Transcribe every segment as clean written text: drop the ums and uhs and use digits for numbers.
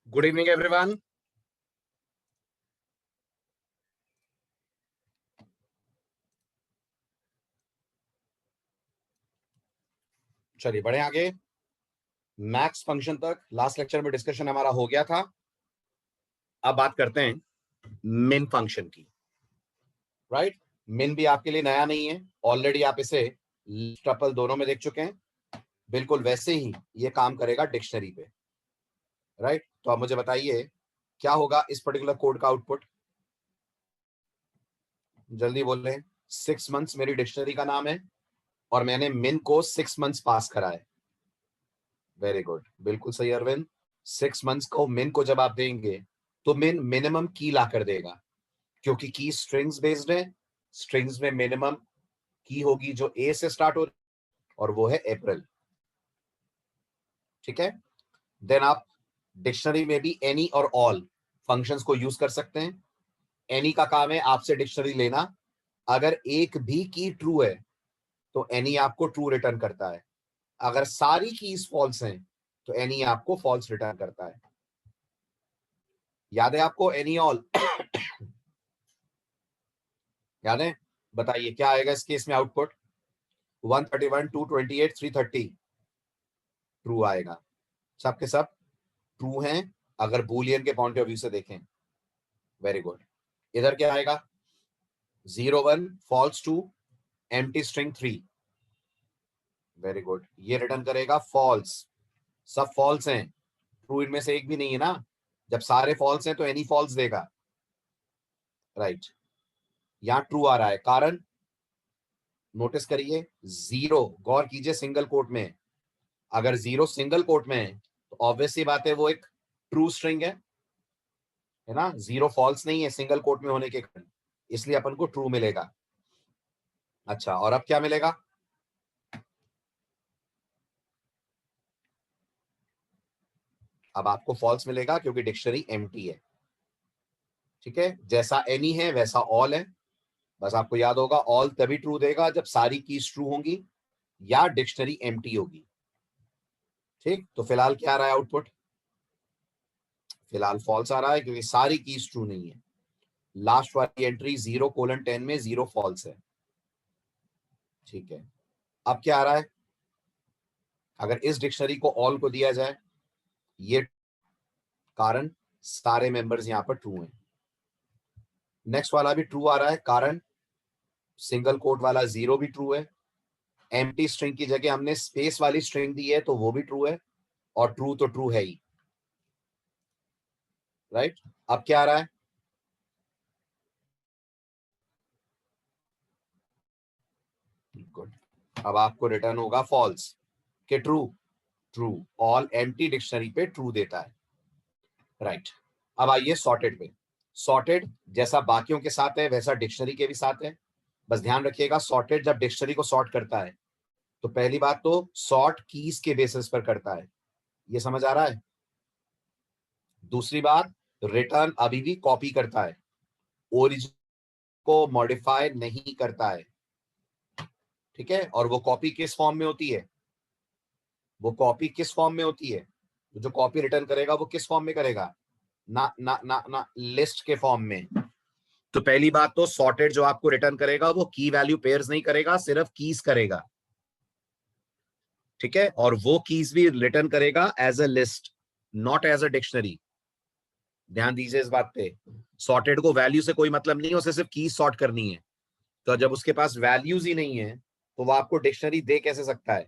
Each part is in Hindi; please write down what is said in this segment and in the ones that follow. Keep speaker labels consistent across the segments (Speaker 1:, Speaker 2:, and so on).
Speaker 1: Good evening, everyone. चलिए बढ़े आगे। मैक्स फंक्शन तक लास्ट लेक्चर में डिस्कशन हमारा हो गया था। अब बात करते हैं मिन फंक्शन की। राइट, मिन भी आपके लिए नया नहीं है, ऑलरेडी आप इसे टपल दोनों में देख चुके हैं। बिल्कुल वैसे ही ये काम करेगा डिक्शनरी पे, राइट। तो आप मुझे बताइए क्या होगा इस पर्टिकुलर कोड का आउटपुट, जल्दी बोल रहे हैं। 6 मंथ्स मेरी डिक्शनरी का नाम है और मैंने मिन को 6 मंथ्स पास करा है। वेरी गुड, बिल्कुल सही अरविंद। 6 मंथ्स को मिन को जब आप देंगे तो मिन मिनिमम की ला कर देगा, क्योंकि की स्ट्रिंग्स बेस्ड है। स्ट्रिंग्स में मिनिमम की होगी जो ए से स्टार्ट हो, और वो है अप्रैल। ठीक है। देन आप डिक्शनरी में भी एनी और ऑल फंक्शंस को यूज कर सकते हैं। एनी का काम है आपसे डिक्शनरी लेना, अगर एक भी की ट्रू है तो एनी आपको ट्रू रिटर्न करता है, अगर सारी कीज फॉल्स हैं तो एनी आपको फॉल्स रिटर्न करता है। याद है आपको एनी ऑल? याद है? बताइए क्या आएगा इस केस में आउटपुट। 131, 228, 330 ट्रू आएगा। सबके सब ट्रू हैं अगर बूलियन के पॉइंट ऑफ व्यू से देखें। Very good. इधर क्या आएगा? 01 false to empty string 3। Very good, ये रिटर्न करेगा फॉल्स। सब फॉल्स हैं, ट्रू इनमें से एक भी नहीं है ना। जब सारे फॉल्स हैं तो एनी फॉल्स देगा, राइट। यहां ट्रू आ रहा है, कारण नोटिस करिए 0, गौर कीजिए सिंगल कोट में। अगर 0 सिंगल कोट में है तो ऑब्वियस सी बात है वो एक ट्रू स्ट्रिंग है ना। 0 फॉल्स नहीं है सिंगल कोट में होने के कारण, इसलिए अपन को ट्रू मिलेगा। अच्छा, और अब क्या मिलेगा? अब आपको फॉल्स मिलेगा क्योंकि डिक्शनरी एम्प्टी है। ठीक है, जैसा एनी है वैसा ऑल है। बस आपको याद होगा ऑल तभी ट्रू देगा जब सारी कीज ट्रू होंगी या डिक्शनरी एम्प्टी होगी। ठीक, तो फिलहाल क्या आ रहा है आउटपुट? फिलहाल फॉल्स आ रहा है क्योंकि सारी कीज ट्रू नहीं है। लास्ट वाली एंट्री 0:10 में 0 फॉल्स है। ठीक है, अब क्या आ रहा है? अगर इस डिक्शनरी को ऑल को दिया जाए, ये कारण सारे मेंबर्स यहां पर ट्रू हैं। नेक्स्ट वाला भी ट्रू आ रहा है, कारण सिंगल कोट वाला 0 भी ट्रू है। एम्प्टी स्ट्रिंग की जगह हमने स्पेस वाली स्ट्रिंग दी है तो वो भी ट्रू है, और ट्रू तो ट्रू है ही, राइट। अब क्या आ रहा है? गुड, अब आपको रिटर्न होगा फॉल्स के true. True, all empty dictionary पे ट्रू देता है, राइट। अब आइए सॉर्टेड पे। सॉर्टेड जैसा बाकियों के साथ है वैसा डिक्शनरी के भी साथ है। बस ध्यान रखिएगा, सॉर्टेड जब डिक्शनरी को सॉर्ट करता है तो पहली बात तो सॉर्ट कीज के बेसिस पर करता है, ये समझ आ रहा है। दूसरी बात, रिटर्न अभी भी कॉपी करता है, ओरिजिन को मॉडिफाई नहीं करता है। ठीक है, और वो कॉपी किस फॉर्म में होती है? वो कॉपी किस फॉर्म में होती है? जो कॉपी रिटर्न करेगा वो किस फॉर्म में करेगा? ना ना ना ना, लिस्ट के फॉर्म में। तो पहली बात तो सॉर्टेड जो आपको रिटर्न करेगा वो की वैल्यू पेयर्स नहीं करेगा, सिर्फ कीज करेगा। ठीक है, और वो कीज भी रिटर्न करेगा as a list, not as a dictionary. ध्यान दीजिए इस बात पे। सॉर्टेड को वैल्यू से कोई मतलब नहीं है, उसे सिर्फ कीज सॉर्ट करनी है। तो जब उसके पास वैल्यूज ही नहीं है तो वो आपको डिक्शनरी दे कैसे सकता है?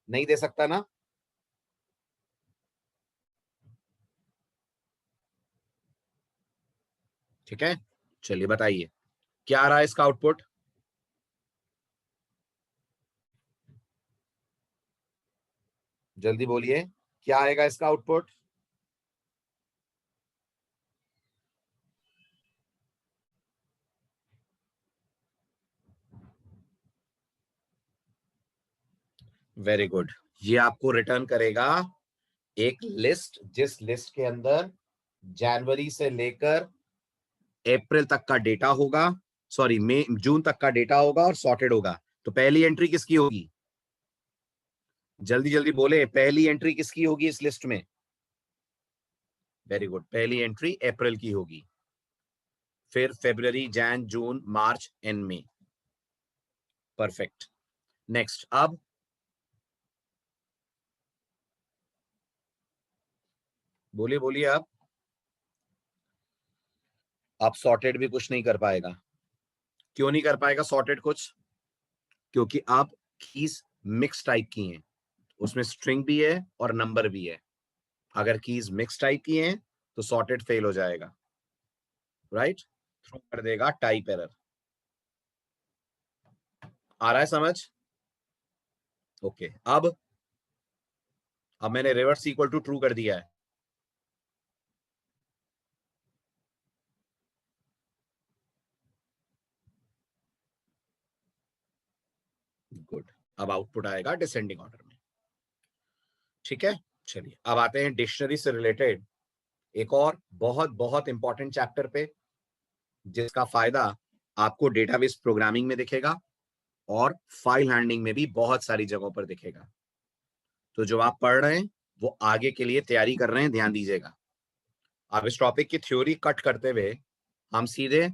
Speaker 1: नहीं दे सकता ना। ठीक है, चलिए बताइए क्या आ रहा है इसका आउटपुट। जल्दी बोलिए क्या आएगा इसका आउटपुट। वेरी गुड, ये आपको रिटर्न करेगा एक लिस्ट, जिस लिस्ट के अंदर जनवरी से लेकर अप्रैल तक का डेटा होगा, सॉरी मई जून तक का डेटा होगा और सॉर्टेड होगा। तो पहली एंट्री किसकी होगी? जल्दी जल्दी बोले, पहली एंट्री किसकी होगी इस लिस्ट में? वेरी गुड, पहली एंट्री अप्रैल की होगी, फिर फरवरी, जैन, जून, मार्च एंड मई। परफेक्ट। नेक्स्ट, अब बोलिए बोलिए अब सॉर्टेड भी कुछ नहीं कर पाएगा। क्यों नहीं कर पाएगा सॉर्टेड कुछ? क्योंकि अब कीज मिक्स टाइप की हैं, उसमें स्ट्रिंग भी है और नंबर भी है। अगर कीज मिक्स टाइप की हैं तो सॉर्टेड फेल हो जाएगा, राइट? थ्रो कर देगा टाइप एरर। आ रहा है समझ? ओके, अब मैंने रिवर्स इक्वल टू ट्रू कर दिया है। गुड, अब आउटपुट आएगा डिसेंडिंग ऑर्डर में। ठीक है, चलिए अब आते हैं डिक्शनरी से रिलेटेड एक और बहुत बहुत इंपॉर्टेंट चैप्टर पे, जिसका फायदा आपको डेटाबेस प्रोग्रामिंग में दिखेगा और फाइल हैंडलिंग में भी बहुत सारी जगहों पर दिखेगा। तो जो आप पढ़ रहे हैं वो आगे के लिए तैयारी कर रहे हैं, ध्यान दीजिएगा। अब इस टॉपिक की थ्योरी कट करते हुए हम सीधे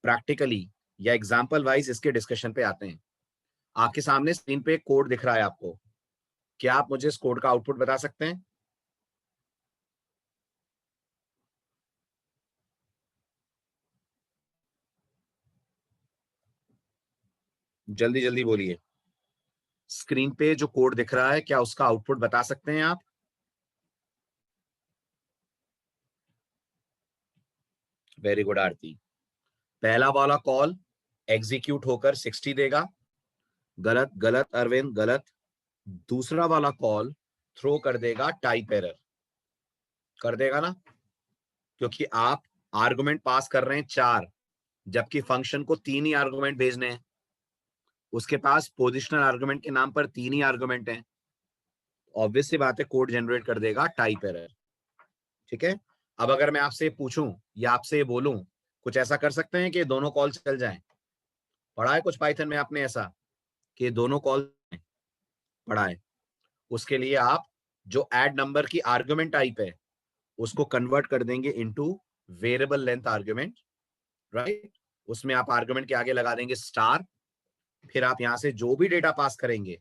Speaker 1: प्रैक्टिकली या एग्जाम्पल वाइज इसके डिस्कशन पे आते हैं। आपके सामने स्क्रीन पे कोड दिख रहा है आपको, क्या आप मुझे इस कोड का आउटपुट बता सकते हैं? जल्दी जल्दी बोलिए। स्क्रीन पे जो कोड दिख रहा है क्या उसका आउटपुट बता सकते हैं आप? वेरी गुड आरती। पहला वाला कॉल एग्जीक्यूट होकर 60 देगा, गलत गलत अरविंद गलत। दूसरा वाला कॉल थ्रो कर देगा टाइप एरर, कर देगा ना, क्योंकि आप आर्गुमेंट पास कर रहे हैं 4, जबकि फंक्शन को 3 ही आर्गुमेंट भेजने हैं। उसके पास पोजिशनल आर्गुमेंट के नाम पर 3 ही आर्गुमेंट हैं। ऑब्वियस सी बात है कोड जनरेट कर देगा टाइप एरर। ठीक है, अब अगर मैं आपसे पूछूं या आपसे ये बोलूं, कुछ ऐसा कर सकते हैं कि दोनों कॉल चल जाएं? पढ़ा है कुछ पाइथन में आपने ऐसा कि दोनों कॉल? पढ़ा है। उसके लिए आप जो ऐड नंबर की आर्गुमेंट टाइप है उसको कन्वर्ट कर देंगे into variable length argument, right? उसमें आप आर्गुमेंट के आगे लगा देंगे स्टार, फिर आप यहां से जो भी डेटा पास करेंगे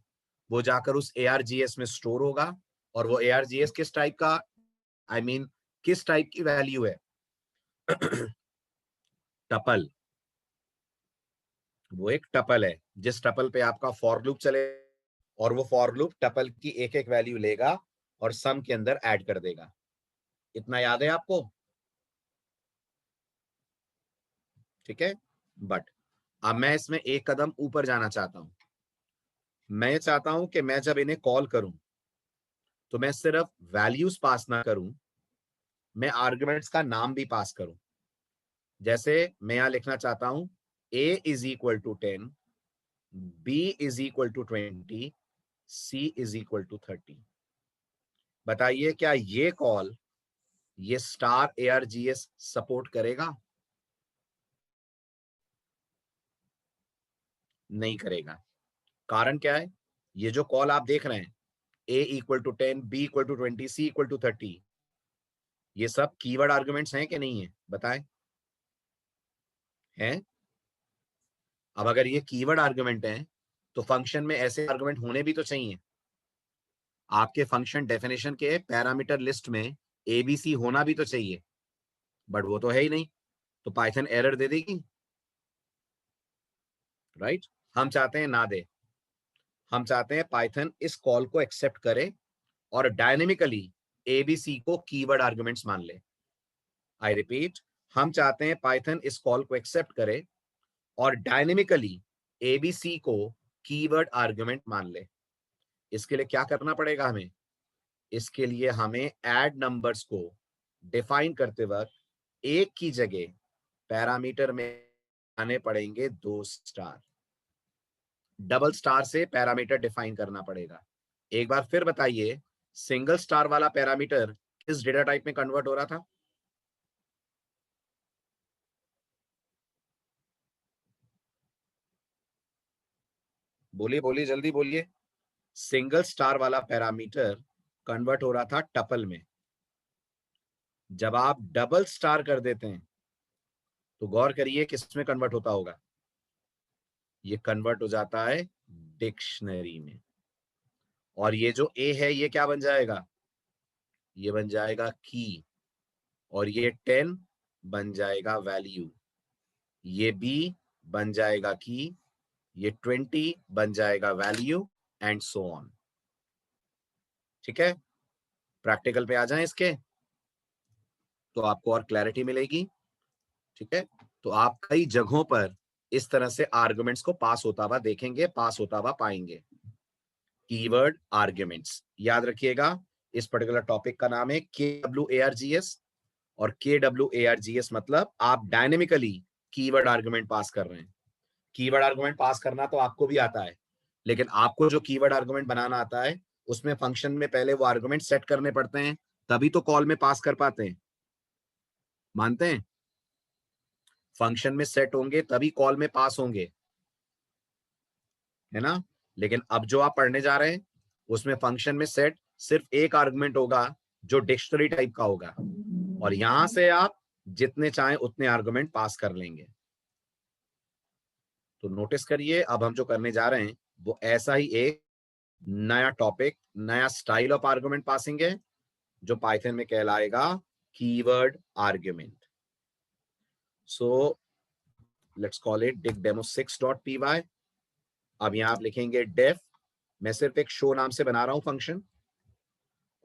Speaker 1: वो जाकर उस ARGS में स्टोर होगा। और वो ARGS किस टाइप का, आई मीन किस टाइप की वैल्यू है? टपल। वो एक टपल है, जिस टपल पे आपका फॉर लूप चले, और वो फॉर लूप टपल की एक एक वैल्यू लेगा और सम के अंदर ऐड कर देगा। इतना याद है आपको? ठीक है, बट अब मैं इसमें एक कदम ऊपर जाना चाहता हूं। मैं ये चाहता हूं कि मैं जब इन्हें कॉल करूं तो मैं सिर्फ वैल्यूज पास ना करूं, मैं आर्गुमेंट्स का नाम भी पास करूं। जैसे मैं यहां लिखना चाहता हूं a is equal to 10, b is equal to 20, c is equal to 30। बताइए क्या ये कॉल, ये स्टार ARGS सपोर्ट करेगा? नहीं करेगा। कारण क्या है? ये जो कॉल आप देख रहे हैं a equal to 10, b equal to 20, c equal to 30, ये सब कीवर्ड आर्गुमेंट्स हैं कि नहीं है? बताएं। हैं? अब अगर ये कीवर्ड आर्गुमेंट हैं तो फंक्शन में ऐसे आर्गुमेंट होने भी तो चाहिए। आपके फंक्शन डेफिनेशन के पैरामीटर लिस्ट में ABC होना भी तो चाहिए, बट वो तो है ही नहीं, तो पाइथन एरर दे देगी, राइट? हम चाहते हैं ना दे, हम चाहते हैं पाइथन इस कॉल को एक्सेप्ट करे और डायनेमिकली ABC को कीवर्ड आर्गुमेंट्स मान ले। आई रिपीट, हम चाहते हैं पाइथन इस कॉल को एक्सेप्ट करे और डायनेमिकली ABC को कीवर्ड आर्गुमेंट मान ले। इसके लिए क्या करना पड़ेगा हमें? इसके लिए हमें ऐड नंबर्स को डिफाइन करते वक्त एक की जगह पैरामीटर में आने पड़ेंगे 2 स्टार। डबल स्टार से पैरामीटर डिफाइन करना पड़ेगा। एक बार फिर बताइए, सिंगल स्टार वाला पैरामीटर किस डेटा टाइप में कन्वर्ट हो रहा था? बोलिए बोलिए जल्दी बोलिए। सिंगल स्टार वाला पैरामीटर कन्वर्ट हो रहा था टपल में। जब आप डबल स्टार कर देते हैं तो गौर करिए किस में कन्वर्ट होता होगा? ये कन्वर्ट हो जाता है डिक्शनरी में। और ये जो ए है ये क्या बन जाएगा? ये बन जाएगा की। और ये 10 बन जाएगा वैल्यू। ये बी बन जाएगा की ये 20 बन जाएगा वैल्यू एंड सो ऑन। ठीक है, प्रैक्टिकल पे आ जाएं इसके तो आपको और क्लैरिटी मिलेगी। ठीक है, तो आप कई जगहों पर इस तरह से आर्गुमेंट्स को पास होता हुआ देखेंगे, पास होता हुआ पाएंगे। कीवर्ड आर्ग्यूमेंट्स याद रखिएगा, इस पर्टिकुलर टॉपिक का नाम है KWARGS, और KWARGS मतलब आप डायनेमिकली कीवर्ड आर्गुमेंट पास कर रहे हैं। कीवर्ड आर्गुमेंट पास करना तो आपको भी आता है, लेकिन आपको जो कीवर्ड आर्गुमेंट बनाना आता है उसमें फंक्शन में पहले वो आर्गुमेंट सेट करने पड़ते हैं, तभी तो कॉल में पास कर पाते हैं। मानते हैं? फंक्शन में सेट होंगे तभी कॉल में पास होंगे, है ना। लेकिन अब जो आप पढ़ने जा रहे हैं उसमें फंक्शन में सेट सिर्फ एक आर्गुमेंट होगा जो डिक्शनरी टाइप का होगा, और यहां से आप जितने चाहें उतने आर्गुमेंट पास कर लेंगे। तो नोटिस करिए, अब हम जो करने जा रहे हैं वो ऐसा ही एक नया टॉपिक, नया स्टाइल ऑफ आर्गुमेंट पासिंग है जो पाइथन में कहलाएगा keyword argument. So let's call it digdemo6.py। अब यहां आप लिखेंगे डेफ, मैं सिर्फ एक शो नाम से बना रहा हूं फंक्शन,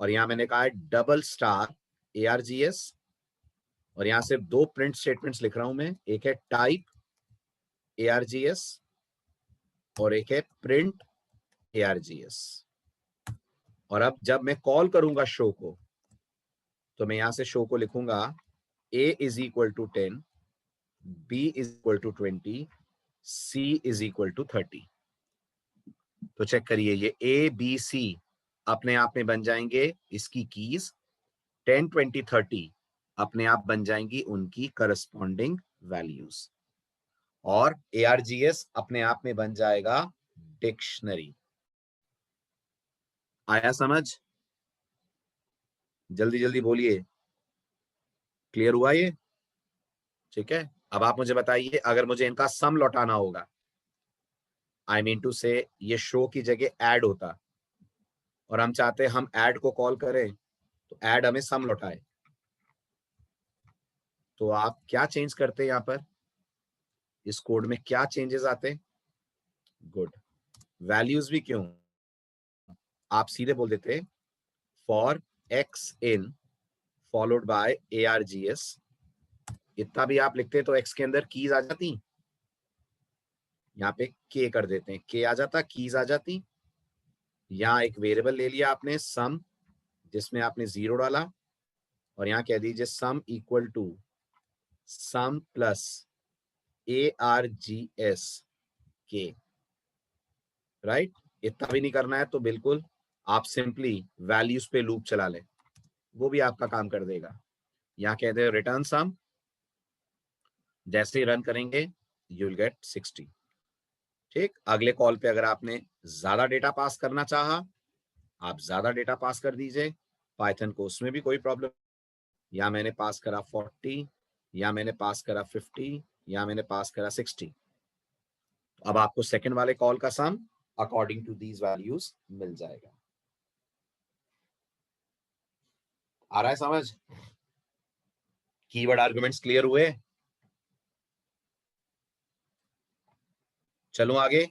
Speaker 1: और यहां मैंने कहा है डबल स्टार ARGS, और यहां सिर्फ दो प्रिंट स्टेटमेंट्स लिख रहा हूं मैं, एक है टाइप ARGS और एक है प्रिंट ARGS। और अब जब मैं कॉल करूंगा शो को तो मैं यहां से शो को लिखूंगा A is equal to 10, B is equal to 20, C is equal to 30। तो चेक करिए, ये ABC अपने आप में बन जाएंगे इसकी कीज, 10, 20, 30 अपने आप बन जाएंगी उनकी करस्पॉन्डिंग वैल्यूज, और ARGS अपने आप में बन जाएगा डिक्शनरी। आया समझ? जल्दी जल्दी बोलिए, क्लियर हुआ ये? ठीक है, अब आप मुझे बताइए, अगर मुझे इनका सम लौटाना होगा, आई मीन टू से ये शो की जगह ऐड होता, और हम चाहते हैं हम ऐड को कॉल करें तो ऐड हमें सम लौटाए, तो आप क्या चेंज करते हैं यहां पर, इस कोड में क्या चेंजेस आते हैं? गुड, वैल्यूज भी क्यों, आप सीधे बोल देते for x in followed by ARGS। इतना भी आप लिखते तो एक्स के अंदर कीज आ जाती, यहाँ पे के कर देते हैं, के आ जाता, कीज आ जाती। यहाँ एक वेरिएबल ले लिया आपने सम, जिसमें आपने 0 डाला, और यहाँ कह दीजिए sum equal to sum plus ARGS के, राइट। इतना भी नहीं करना है तो बिल्कुल आप सिंपली वैल्यूज पे लूप चला लें, वो भी आपका काम कर देगा। यहाँ कहते हैं रिटर्न सम, जैसे ही रन करेंगे यू विल गेट 60। ठीक, अगले कॉल पे अगर आपने ज्यादा डेटा पास करना चाहा, आप ज्यादा डेटा पास कर दीजिए, पाइथन को उसमें भी कोई प्रॉब्लम। या मैंने पास करा 40, या मैंने पास करा 50, या मैंने पास करा 60, अब आपको सेकंड वाले कॉल का सम अकॉर्डिंग टू दीज वैल्यूज मिल जाएगा। आ रहा है समझ? कीवर्ड आर्गुमेंट्स क्लियर हुए? चलो आगे।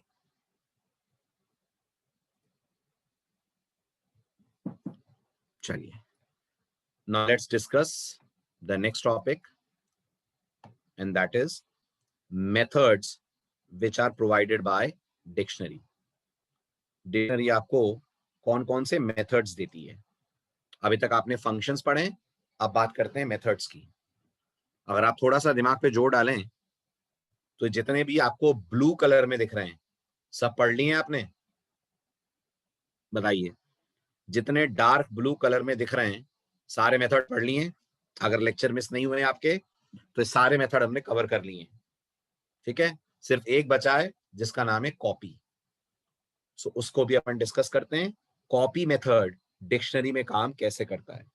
Speaker 1: चलिए, now let's discuss the next topic, and that is methods which are provided by dictionary। Dictionary आपको कौन कौन से मेथड्स देती है? अभी तक आपने फंक्शंस पढ़े, अब बात करते हैं मेथड्स की। अगर आप थोड़ा सा दिमाग पे जोर डालें तो जितने भी आपको ब्लू कलर में दिख रहे हैं सब पढ़ लिए आपने? बताइए, जितने डार्क ब्लू कलर में दिख रहे हैं सारे मेथड पढ़ लिए? अगर लेक्चर मिस नहीं हुए आपके तो सारे मेथड हमने कवर कर लिए। ठीक है, सिर्फ एक बचा है जिसका नाम है कॉपी। सो उसको भी अपन डिस्कस करते हैं, कॉपी मेथड डिक्शनरी में काम कैसे करता है।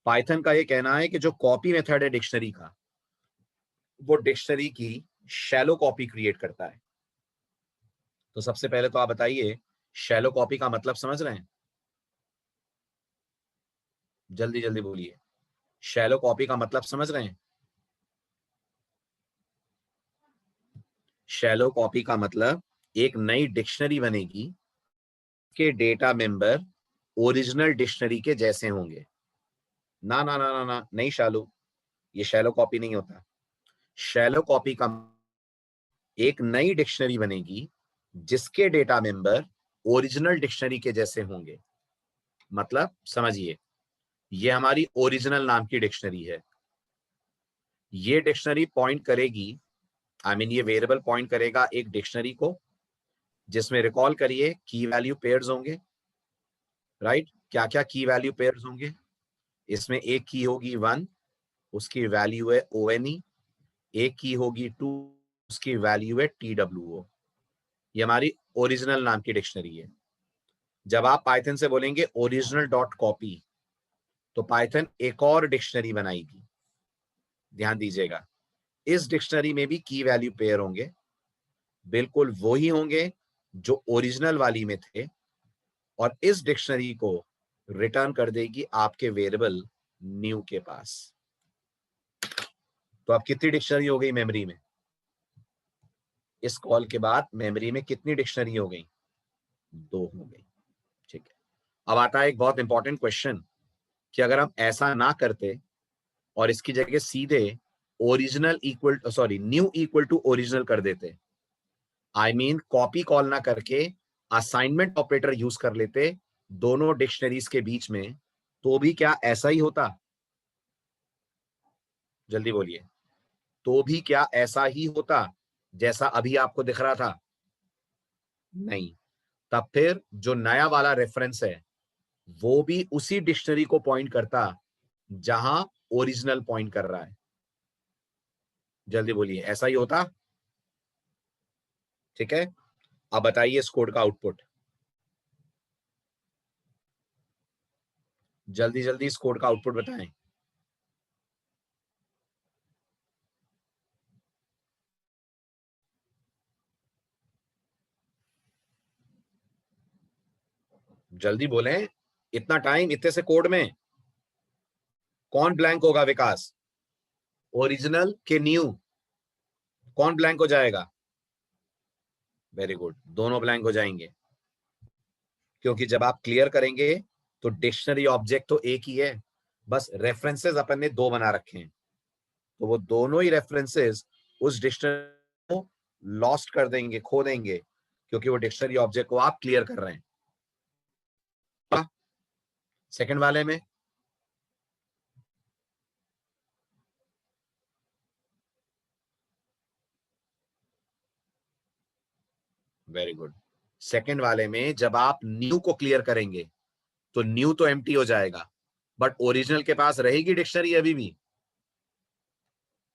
Speaker 1: पाइथन का ये कहना है कि जो कॉपी मेथड है डिक्शनरी का, वो डिक्शनरी की शैलो कॉपी क्रिएट करता है। तो सबसे पहले तो आप बताइए, शैलो कॉपी का मतलब समझ रहे हैं? जल्दी जल्दी बोलिए, शैलो कॉपी का मतलब समझ रहे हैं? शैलो कॉपी का मतलब एक नई डिक्शनरी बनेगी के डेटा मेंबर ओरिजिनल डिक्शनरी के जैसे होंगे। ना ना ना ना ना नहीं शालू, ये शैलो कॉपी नहीं होता। शैलो कॉपी का एक नई डिक्शनरी बनेगी जिसके डेटा मेंबर ओरिजिनल डिक्शनरी के जैसे होंगे। मतलब समझिए, ये हमारी ओरिजिनल नाम की डिक्शनरी है। ये डिक्शनरी पॉइंट करेगी, आई मीन ये वेरिएबल पॉइंट करेगा एक डिक्शनरी को जिसमें रिकॉल करिए की वैल्यू पेयर्स होंगे। राइट, क्या क्या की वैल्यू पेयर्स होंगे? इसमें एक की होगी 1, उसकी वैल्यू है ONE। एक की होगी 2, उसकी वैल्यू है TWO। ये हमारी ओरिजिनल नाम की डिक्शनरी है। जब आप पाइथन से बोलेंगे ओरिजिनल डॉट कॉपी, तो पाइथन एक और डिक्शनरी बनाएगी। ध्यान दीजिएगा, इस डिक्शनरी में भी की वैल्यू पेयर होंगे, बिल्कुल वही होंगे जो ओरिजिनल वाली में थे, और इस डिक्शनरी को रिटर्न कर देगी आपके वेरिएबल न्यू के पास। तो अब कितनी डिक्शनरी हो गई मेमोरी में? इस कॉल के बाद मेमोरी में कितनी डिक्शनरी हो गई? 2 हो गई। ठीक है, अब आता है एक बहुत इंपॉर्टेंट क्वेश्चन कि अगर हम ऐसा ना करते और इसकी जगह सीधे original equal sorry new equal to original कर देते, आई मीन कॉपी कॉल ना करके असाइनमेंट ऑपरेटर यूज कर लेते दोनों डिक्शनरीज के बीच में, तो भी क्या ऐसा ही होता? जल्दी बोलिए, तो भी क्या ऐसा ही होता जैसा अभी आपको दिख रहा था? नहीं। तब फिर जो नया वाला रेफरेंस है वो भी उसी डिक्शनरी को पॉइंट करता जहां ओरिजिनल पॉइंट कर रहा है। जल्दी बोलिए, ऐसा ही होता? ठीक है, अब बताइए इस कोड का आउटपुट। जल्दी जल्दी इस कोड का आउटपुट बताएं। जल्दी बोलें, इतना टाइम इतने से कोड में कौन ब्लैंक होगा? विकास, ओरिजिनल के न्यू, कौन ब्लैंक हो जाएगा? वेरी गुड, दोनों ब्लैंक हो जाएंगे, क्योंकि जब आप क्लियर करेंगे तो डिक्शनरी ऑब्जेक्ट तो एक ही है, बस रेफरेंसेस अपन ने 2 बना रखे हैं, तो वो दोनों ही रेफरेंसेस उस डिक्शनरी को लॉस्ट कर देंगे, खो देंगे, क्योंकि वो डिक्शनरी ऑब्जेक्ट को आप क्लियर कर रहे हैं। सेकंड वाले में वेरी गुड, सेकंड वाले में जब आप न्यू को क्लियर करेंगे तो न्यू तो एम्प्टी हो जाएगा, बट ओरिजिनल के पास रहेगी डिक्शनरी अभी भी।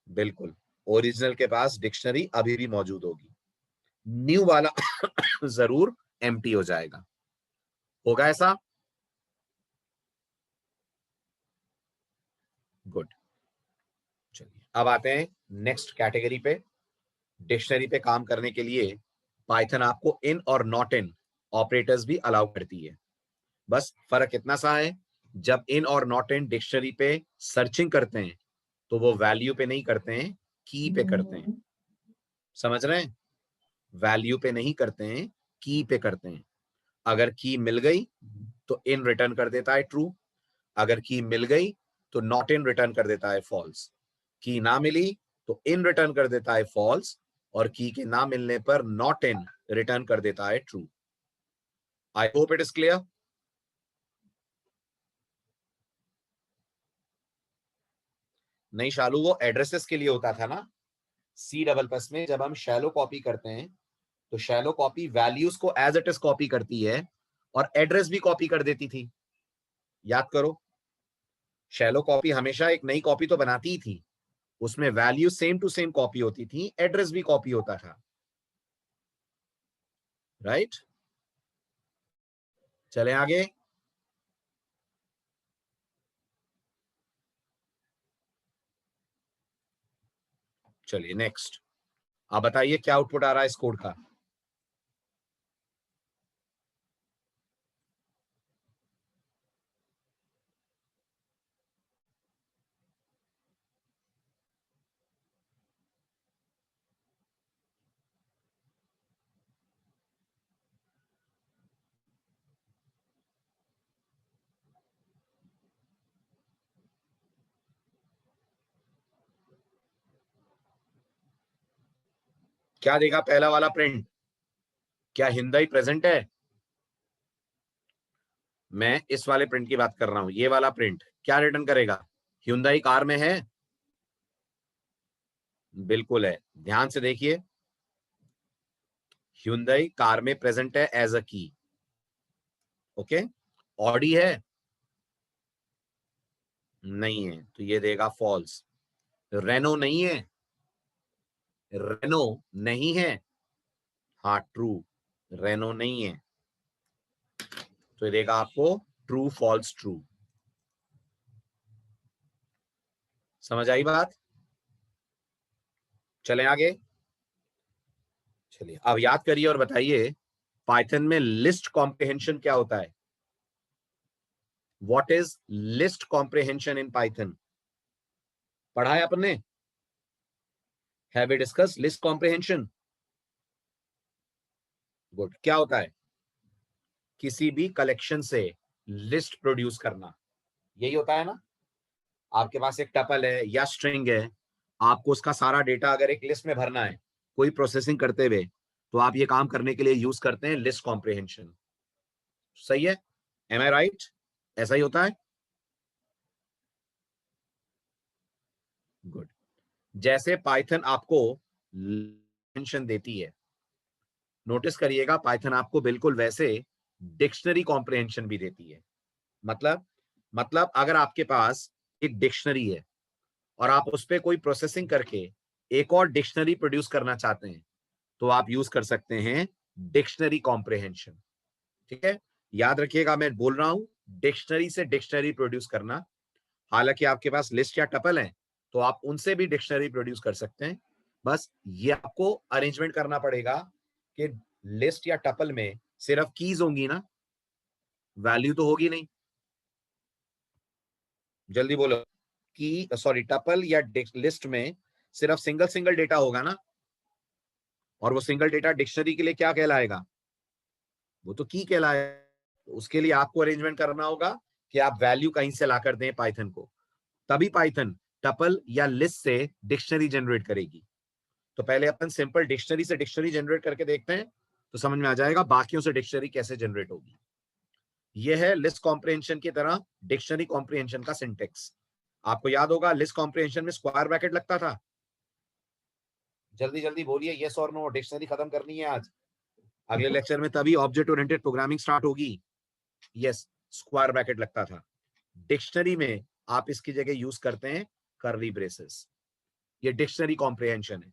Speaker 1: बिल्कुल, ओरिजिनल के पास डिक्शनरी अभी भी मौजूद होगी, न्यू वाला जरूर एम्प्टी हो जाएगा। होगा ऐसा? गुड। चलिए अब आते हैं नेक्स्ट कैटेगरी पे। डिक्शनरी पे काम करने के लिए पाइथन आपको इन और नॉट इन ऑपरेटर्स भी अलाउ करती है। बस फर्क इतना सा है, जब इन और नॉट इन डिक्शनरी पे सर्चिंग करते हैं तो वो वैल्यू पे नहीं करते हैं, की पे करते हैं। समझ रहे हैं? वैल्यू पे नहीं करते हैं, की पे करते हैं। अगर की मिल गई तो इन रिटर्न कर देता है ट्रू, अगर की मिल गई तो नॉट इन रिटर्न कर देता है फॉल्स, की ना मिली तो इन रिटर्न कर देता है फॉल्स, और की के ना मिलने पर नॉट इन रिटर्न कर देता है true. I hope it is clear. नहीं शालू, वो एड्रेसेस के लिए होता था ना। सी डबल प्लस में जब हम शैलो कॉपी करते हैं तो शैलो कॉपी वैल्यूज को एज इट इज कॉपी करती है और एड्रेस भी कॉपी कर देती थी। याद करो, शैलो कॉपी हमेशा एक नई कॉपी तो बनाती ही थी, उसमें value same to same copy होती थी, एड्रेस भी कॉपी होता था। राइट, चले आगे। चलिए नेक्स्ट, आप बताइए क्या आउटपुट आ रहा है इस कोड का। क्या देगा पहला वाला प्रिंट? क्या हिंदाई प्रेजेंट है? मैं इस वाले प्रिंट की बात कर रहा हूं। ये वाला प्रिंट क्या रिटर्न करेगा? हिंदाई कार में है? बिल्कुल है। ध्यान से देखिए, हिंदाई कार में प्रेजेंट है एज अ की। ओके। ऑडी है? नहीं है, तो ये देगा फॉल्स। रेनो नहीं है? रेनो नहीं है? हाँ ट्रू, रेनो नहीं है, तो ये देगा आपको ट्रू फॉल्स ट्रू। समझ आई बात? चलें आगे। चलिए अब याद करिए और बताइए, पाइथन में लिस्ट कॉम्प्रिहेंशन क्या होता है? What is list comprehension in Python? पढ़ा है आपने? Have we discuss list comprehension? Good. क्या होता है? किसी भी कलेक्शन से लिस्ट प्रोड्यूस करना, यही होता है ना? आपके पास एक टपल है या स्ट्रिंग है, आपको उसका सारा डेटा अगर एक लिस्ट में भरना है कोई प्रोसेसिंग करते हुए, तो आप ये काम करने के लिए यूज करते हैं लिस्ट कॉम्प्रिहेंशन। सही है? एम आई राइट? ऐसा ही होता है। गुड। जैसे पाइथन आपको कॉम्प्रिहेंशन देती है, नोटिस करिएगा पाइथन आपको बिल्कुल वैसे डिक्शनरी कॉम्प्रिहेंशन भी देती है। मतलब अगर आपके पास एक डिक्शनरी है और आप उस पर कोई प्रोसेसिंग करके एक और डिक्शनरी प्रोड्यूस करना चाहते हैं, तो आप यूज कर सकते हैं डिक्शनरी कॉम्प्रिहेंशन। ठीक है? याद रखिएगा, मैं बोल रहा हूं डिक्शनरी से डिक्शनरी प्रोड्यूस करना। हालांकि आपके पास लिस्ट या टपल है, तो आप उनसे भी डिक्शनरी प्रोड्यूस कर सकते हैं। बस ये आपको अरेंजमेंट करना पड़ेगा कि लिस्ट या टपल में सिर्फ कीज होंगी ना, वैल्यू तो होगी नहीं। जल्दी बोलो। की सॉरी, टपल या लिस्ट में सिर्फ सिंगल सिंगल डेटा होगा ना, और वो सिंगल डेटा डिक्शनरी के लिए क्या कहलाएगा? वो तो की कहलाएगा। तो उसके लिए आपको अरेंजमेंट करना होगा कि आप वैल्यू कहीं से लाकर दें पाइथन को, तभी पाइथन टपल या लिस्ट से डिक्शनरी जनरेट करेगी। तो पहले अपन सिंपल डिक्शनरी से डिक्शनरी जनरेट करके देखते हैं, तो समझ में आ जाएगा बाकियों से डिक्शनरी कैसे जनरेट होगी। यह है लिस्ट कॉम्प्रिहेंशन की तरह डिक्शनरी कॉम्प्रिहेंशन का सिंटेक्स। आपको याद होगा लिस्ट कॉम्प्रिहेंशन में स्क्वायर ब्रैकेट लगता था। जल्दी जल्दी बोलिए यस और नो, डिक्शनरी खत्म करनी है आज। अगले लेक्चर में तभी ऑब्जेक्ट ओरिएंटेड प्रोग्रामिंग स्टार्ट होगी। यस, स्क्वायर ब्रैकेट लगता था। डिक्शनरी में आप इसकी जगह यूज करते हैं कर्ली ब्रेसेस। ये डिक्शनरी कॉम्प्रिहेंशन है।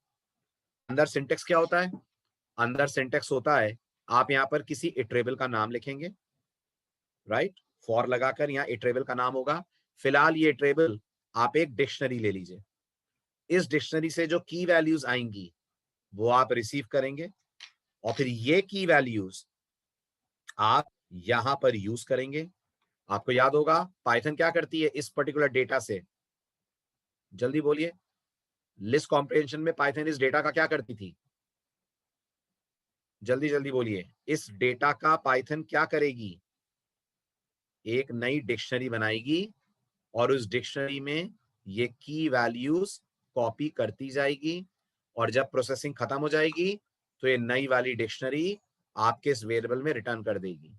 Speaker 1: अंदर सिंटेक्स क्या होता है? अंदर सिंटेक्स होता है, आप यहां पर किसी इटरेबल का नाम लिखेंगे, राइट? फॉर लगाकर यहां इटरेबल का नाम होगा। फिलहाल ये इटरेबल आप एक डिक्शनरी ले लीजिए। इस डिक्शनरी से जो की वैल्यूज आएंगी वो आप रिसीव करेंगे, और फिर ये की वैल्यूज आप यहां पर यूज करेंगे। आपको याद होगा पाइथन क्या करती है इस पर्टिकुलर डेटा से? जल्दी बोलिए। लिस्ट कॉम्प्रिहेंशन में पाइथन इस डेटा का क्या करती थी? जल्दी जल्दी बोलिए। इस डेटा का पाइथन क्या करेगी? एक नई डिक्शनरी बनाएगी, और उस डिक्शनरी में ये की वैल्यूज कॉपी करती जाएगी, और जब प्रोसेसिंग खत्म हो जाएगी तो ये नई वाली डिक्शनरी आपके इस वेरिएबल में रिटर्न कर देगी।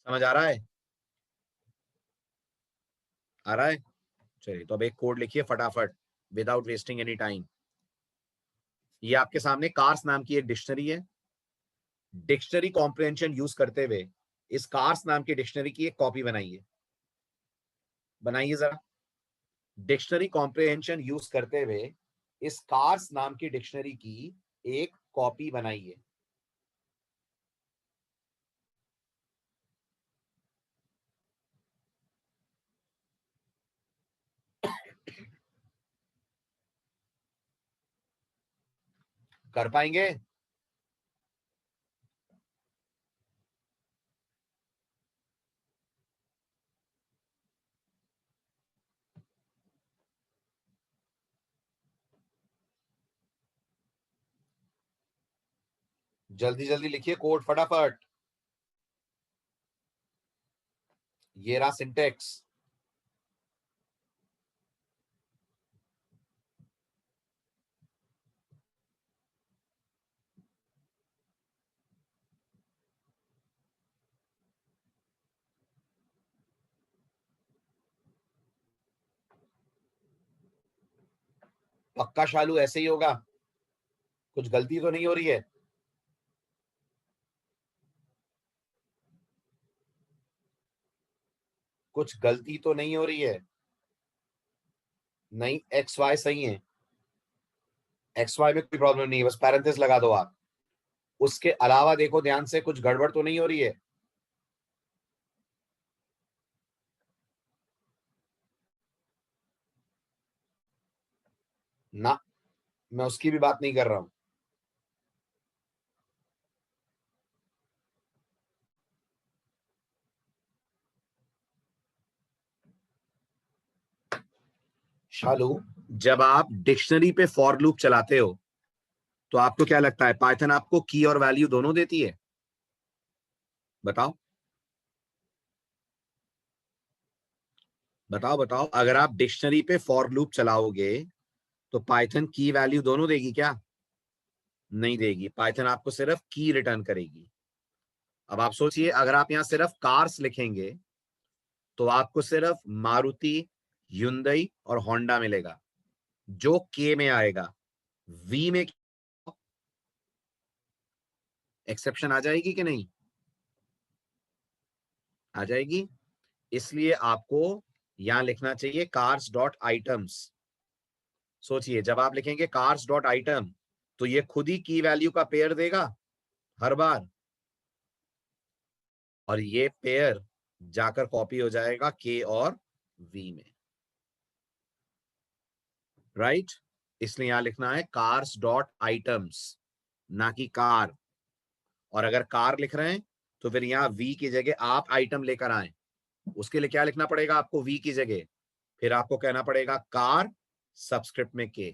Speaker 1: समझ आ रहा है? आ रहा है? चलिए, तो अब एक कोड लिखिए फटाफट, विदाउट वेस्टिंग एनी टाइम। ये आपके सामने कार्स नाम की एक डिक्शनरी है। डिक्शनरी कॉम्प्रिहेंशन यूज करते हुए इस कार्स नाम की डिक्शनरी की एक कॉपी बनाइए। बनाइए जरा। डिक्शनरी कॉम्प्रिहेंशन यूज करते हुए इस कार्स नाम की डिक्शनरी की एक कॉपी बनाइए। कर पाएंगे? जल्दी जल्दी लिखिए कोड फटाफट। ये रहा सिंटेक्स। पक्का शालू ऐसे ही होगा, कुछ गलती तो नहीं हो रही है? कुछ गलती तो नहीं हो रही है? नहीं, एक्स वाई सही है, एक्स वाई में कोई प्रॉब्लम नहीं है, बस पैरेंथेसिस लगा दो आप। उसके अलावा देखो ध्यान से, कुछ गड़बड़ तो नहीं हो रही है? ना, मैं उसकी भी बात नहीं कर रहा हूं। शालू, जब आप डिक्शनरी पे फॉर लूप चलाते हो तो आपको क्या लगता है पाइथन आपको की और वैल्यू दोनों देती है? बताओ बताओ बताओ, अगर आप डिक्शनरी पे फॉर लूप चलाओगे तो पाइथन की वैल्यू दोनों देगी क्या? नहीं देगी, पाइथन आपको सिर्फ की रिटर्न करेगी। अब आप सोचिए, अगर आप यहां सिर्फ कार्स लिखेंगे तो आपको सिर्फ मारुति, hyundai और होंडा मिलेगा, जो के में आएगा। वी में एक्सेप्शन आ जाएगी कि नहीं? आ जाएगी। इसलिए आपको यहां लिखना चाहिए कार्स डॉट आइटम्स। सोचिए, जब आप लिखेंगे कार्स डॉट आइटम तो ये खुद ही की वैल्यू का पेयर देगा हर बार, और ये पेयर जाकर कॉपी हो जाएगा के और वी में, राइट? इसलिए यहां लिखना है कार्स डॉट आइटम्स, ना कि कार। और अगर कार लिख रहे हैं तो फिर यहां वी की जगह आप आइटम लेकर आए। उसके लिए क्या लिखना पड़ेगा आपको वी की जगह? फिर आपको कहना पड़ेगा कार सबस्क्रिप्ट में के।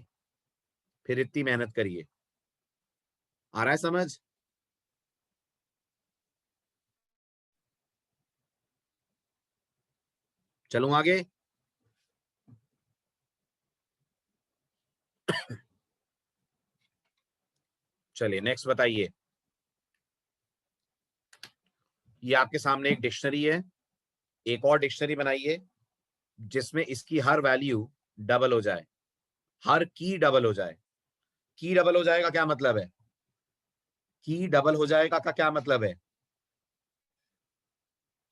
Speaker 1: फिर इतनी मेहनत करिए। आ रहा है समझ? चलूं आगे? चलिए नेक्स्ट बताइए। ये आपके सामने एक डिक्शनरी है, एक और डिक्शनरी बनाइए जिसमें इसकी हर वैल्यू डबल हो जाए, हर की डबल हो जाए। की डबल हो जाएगा क्या मतलब है? की डबल हो जाएगा का क्या मतलब है?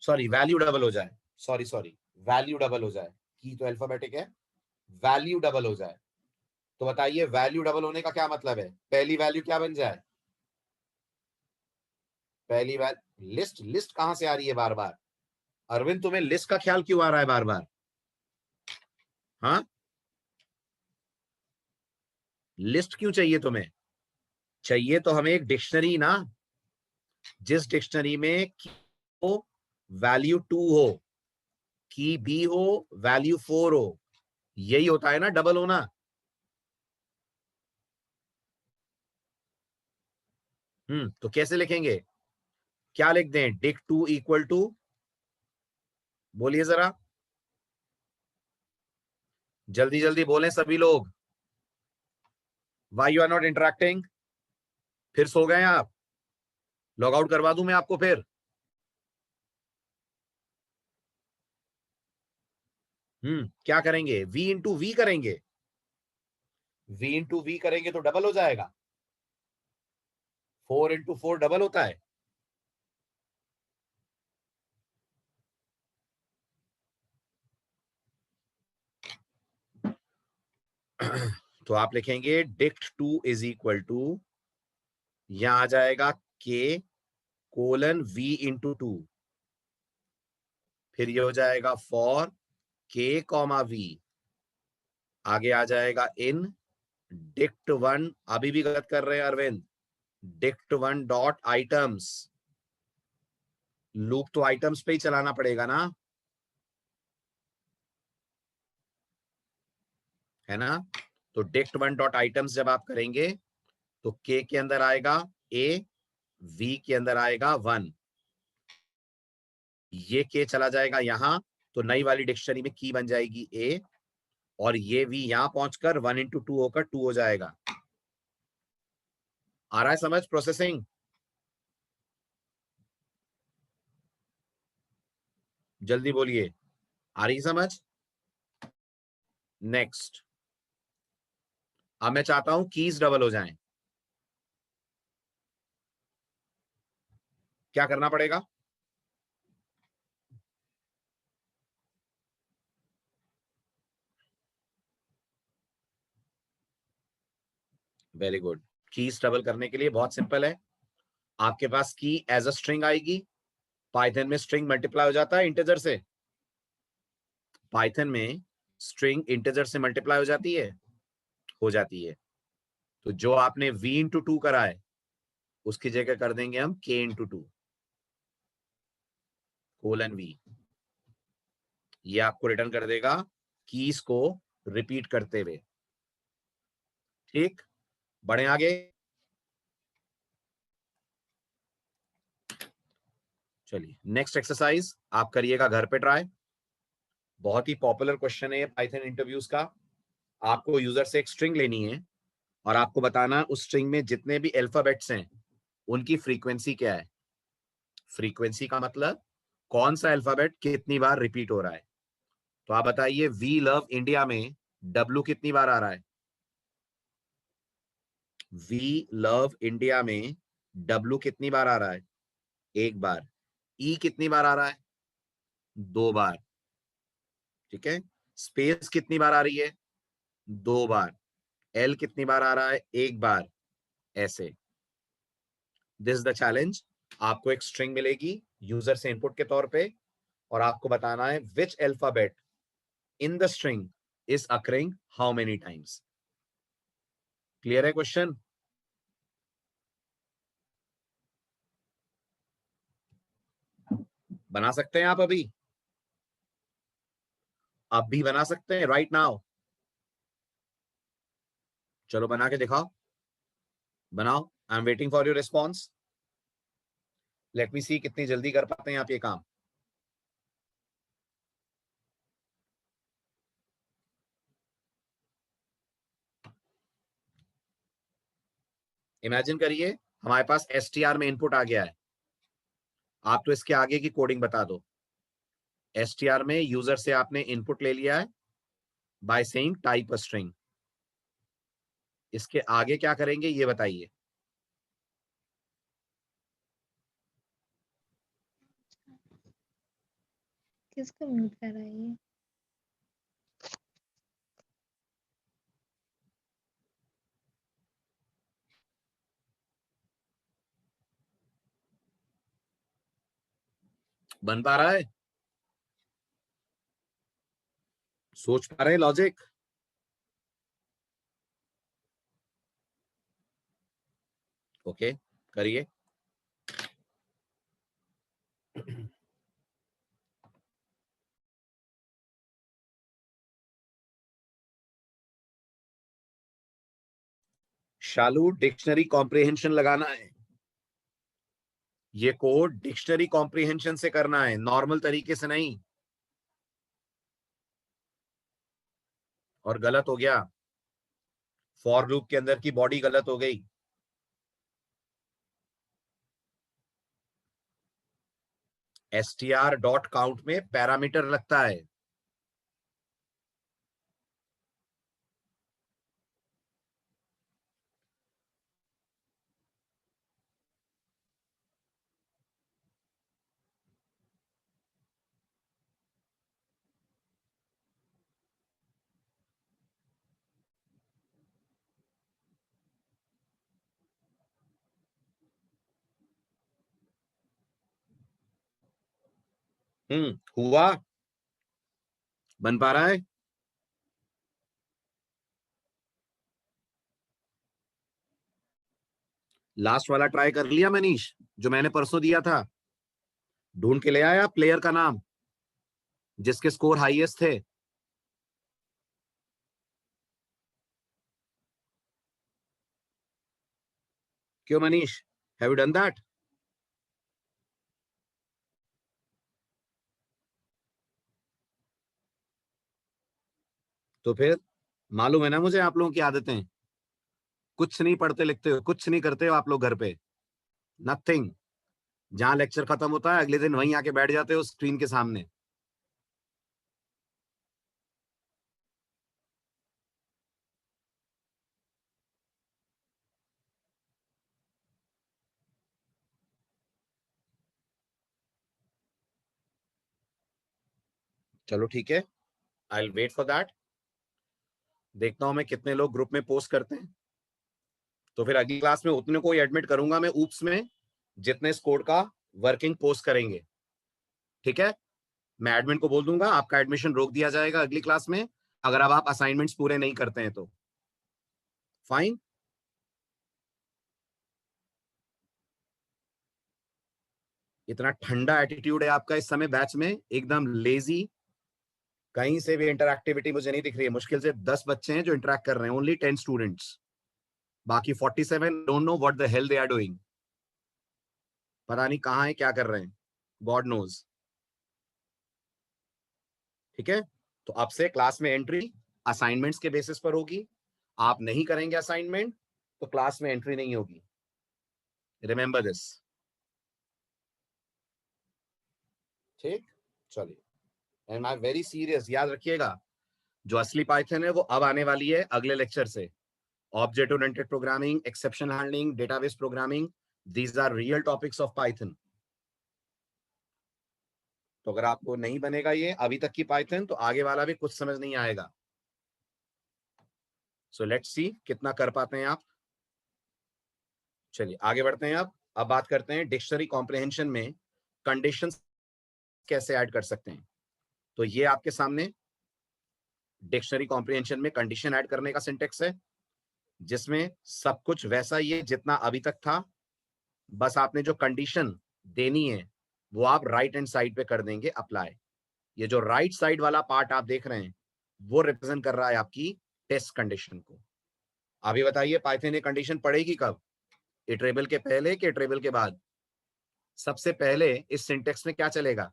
Speaker 1: सॉरी, वैल्यू डबल हो जाए। सॉरी, वैल्यू डबल हो जाए। की तो अल्फाबेटिक है, वैल्यू डबल हो जाए। तो बताइए, वैल्यू डबल होने का क्या मतलब है? पहली वैल्यू क्या बन जाए? पहली वैल्यू लिस्ट। लिस्ट कहां से आ रही है बार बार? अरविंद, तुम्हें लिस्ट का ख्याल क्यों आ रहा है बार बार? हाँ, लिस्ट क्यों चाहिए तुम्हें? चाहिए तो हमें एक डिक्शनरी ना, जिस डिक्शनरी में की हो, वैल्यू 2 हो, की बी हो, वैल्यू 4 हो। यही होता है ना डबल होना। तो कैसे लिखेंगे? क्या लिख दें? डिक 2 इक्वल टू, बोलिए जरा, जल्दी जल्दी बोलें सभी लोग। Why you are not interacting? फिर सो गए आप? लॉग आउट करवा दूं मैं आपको फिर? क्या करेंगे? v इंटू वी करेंगे। v इंटू वी करेंगे तो डबल हो जाएगा। 4 इंटू 4 डबल होता है। तो आप लिखेंगे डिक्ट 2 इज इक्वल टू, यहां आ जाएगा के कोलन वी इंटू 2। फिर ये हो जाएगा फॉर के कॉमा वी। आगे आ जाएगा इन डिक्ट 1, अभी भी गलत कर रहे हैं Arvind, dict 1 dot items. Loop तो आइटम्स पे ही चलाना पड़ेगा ना, है ना? तो डिक्ट 1 डॉट आइटम्स जब आप करेंगे तो के अंदर आएगा ए, वी के अंदर आएगा 1। ये के चला जाएगा यहां, तो नई वाली डिक्शनरी में की बन जाएगी ए, और ये वी यहां पहुंचकर 1 इंटू 2 होकर 2 हो जाएगा। आ रहा है समझ प्रोसेसिंग? जल्दी बोलिए, आ रही समझ? नेक्स्ट, अब मैं चाहता हूं कीज डबल हो जाएं। क्या करना पड़ेगा? Very good. कीज डबल करने के लिए बहुत सिंपल है। आपके पास की एज अ स्ट्रिंग आएगी। पाइथन में स्ट्रिंग मल्टीप्लाई हो जाता है इंटीजर से। पाइथन में स्ट्रिंग इंटीजर से मल्टीप्लाई हो जाती है, हो जाती है। तो जो आपने v इंटू टू करा है उसकी जगह कर देंगे हम k into two colon v। ये आपको रिटर्न कर देगा कीज को रिपीट करते हुए। ठीक, बढ़े आगे। चलिए नेक्स्ट एक्सरसाइज आप करिएगा घर पे ट्राई। बहुत ही पॉपुलर क्वेश्चन है पाइथन इंटरव्यूज का। आपको यूजर से एक स्ट्रिंग लेनी है और आपको बताना उस स्ट्रिंग में जितने भी अल्फाबेट्स हैं उनकी फ्रीक्वेंसी क्या है। फ्रीक्वेंसी का मतलब कौन सा अल्फाबेट कितनी बार रिपीट हो रहा है। तो आप बताइए वी लव इंडिया में डब्ल्यू कितनी बार आ रहा है? वी लव इंडिया में डब्ल्यू कितनी बार आ रहा है? एक बार। ई कितनी बार आ रहा है? दो बार। ठीक है। स्पेस कितनी बार आ रही है? दो बार। एल कितनी बार आ रहा है? एक बार। ऐसे। This the challenge. आपको एक स्ट्रिंग मिलेगी यूजर से इनपुट के तौर पे और आपको बताना है which alphabet in the string is occurring how many times. Clear है क्वेश्चन? बना सकते हैं आप अभी? आप भी बना सकते हैं राइट नाउ। चलो बना के दिखाओ। बनाओ। I am waiting for your response. Let me see कितनी जल्दी कर पाते हैं आप ये काम। इमेजिन करिए हमारे पास एसटीआर में इनपुट आ गया है। आप तो इसके आगे की कोडिंग बता दो। एसटीआर में यूजर से आपने इनपुट ले लिया है by saying type a string. इसके आगे क्या करेंगे ये बताइए।
Speaker 2: किसको म्यूट कर रहा है ये?
Speaker 1: बन पा रहा है? सोच पा रहे हैं लॉजिक? ओके, करिए। शालू डिक्शनरी कॉम्प्रिहेंशन लगाना है। ये कोड डिक्शनरी कॉम्प्रिहेंशन से करना है, नॉर्मल तरीके से नहीं। और गलत हो गया। फॉर लूप के अंदर की बॉडी गलत हो गई। str डॉट काउंट में पैरामीटर लगता है। हुआ? बन पा रहा है? लास्ट वाला ट्राई कर लिया मनीष, जो मैंने परसों दिया था? ढूंढ के ले आया प्लेयर का नाम जिसके स्कोर हाईएस्ट थे? क्यों Manish, have you done that? तो फिर मालूम है ना मुझे आप लोगों की आदतें। कुछ नहीं पढ़ते लिखते हो, कुछ नहीं करते हो आप लोग घर पे। नथिंग। जहां लेक्चर खत्म होता है अगले दिन वहीं आके बैठ जाते हो स्क्रीन के सामने। चलो ठीक है, I will wait for that. देखता हूं मैं कितने लोग ग्रुप में पोस्ट करते हैं, तो फिर अगली क्लास में उतने को ही एडमिट करूंगा मैं ऊप्स में जितने इस कोड का वर्किंग पोस्ट करेंगे। ठीक है, मैं एडमिन को बोल दूंगा आपका एडमिशन रोक दिया जाएगा अगली क्लास में, अगर अब आप असाइनमेंट्स पूरे नहीं करते हैं तो। फाइन। इतना ठंडा एटीट्यूड है आपका इस समय बैच में, एकदम लेजी, कहीं से भी इंटरएक्टिविटी मुझे नहीं दिख रही है। मुश्किल से 10 बच्चे हैं जो इंटरैक्ट कर रहे हैं, ओनली 10 स्टूडेंट्स, बाकी 47 don't know what the hell they are doing. पता नहीं कहां है, क्या कर रहे हैं, गॉड नोज। ठीक है, तो अब से क्लास में एंट्री असाइनमेंट्स के बेसिस पर होगी। आप नहीं करेंगे असाइनमेंट तो क्लास में एंट्री नहीं होगी, रिमेंबर दिस। ठीक, चलिए, एंड आई वेरी सीरियस, याद रखिएगा जो असली पाइथन है वो अब आने वाली है अगले लेक्चर से। Object oriented programming, exception handling, database programming, these are real topics of Python. तो अगर आपको नहीं बनेगा ये अभी तक की पाइथन, तो आगे वाला भी कुछ समझ नहीं आएगा। सो लेट्स सी कितना कर पाते हैं आप। चलिए आगे बढ़ते हैं। अब बात करते हैं डिक्शनरी कॉम्प्रिहेंशन में कंडीशंस कैसे ऐड कर सकते हैं। तो ये आपके सामने डिक्शनरी कॉम्प्रिहेंशन में कंडीशन ऐड करने का सिंटेक्स है, जिसमें सब कुछ वैसा ही है जितना अभी तक था, बस आपने जो कंडीशन देनी है वो आप राइट हैंड साइड पे कर देंगे अप्लाई। ये जो राइट साइड वाला पार्ट आप देख रहे हैं वो रिप्रेजेंट कर रहा है आपकी टेस्ट कंडीशन को। अभी बताइए पाइथन ये कंडीशन पड़ेगी कब, इटरेबल के पहले कि इटरेबल के बाद? सबसे पहले इस सिंटेक्स में क्या चलेगा?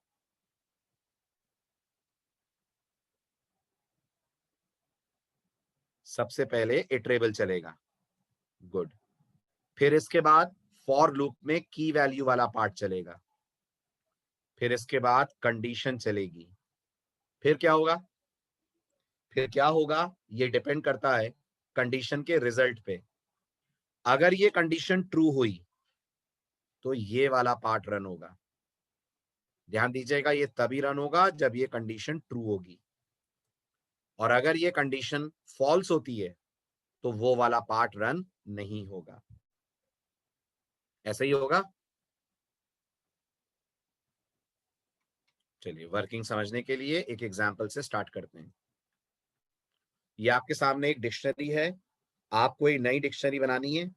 Speaker 1: सबसे पहले इटरेबल चलेगा, गुड। फिर इसके बाद फॉर लूप में की वैल्यू वाला पार्ट चलेगा, फिर इसके बाद कंडीशन चलेगी। फिर क्या होगा? फिर क्या होगा ये डिपेंड करता है कंडीशन के रिजल्ट पे। अगर ये कंडीशन ट्रू हुई तो ये वाला पार्ट रन होगा। ध्यान दीजिएगा, ये तभी रन होगा जब ये कंडीशन ट्रू होगी, और अगर ये कंडीशन फॉल्स होती है तो वो वाला पार्ट रन नहीं होगा। ऐसा ही होगा। चलिए वर्किंग समझने के लिए एक एग्जांपल से स्टार्ट करते हैं। ये आपके सामने एक डिक्शनरी है, आपको एक नई डिक्शनरी बनानी है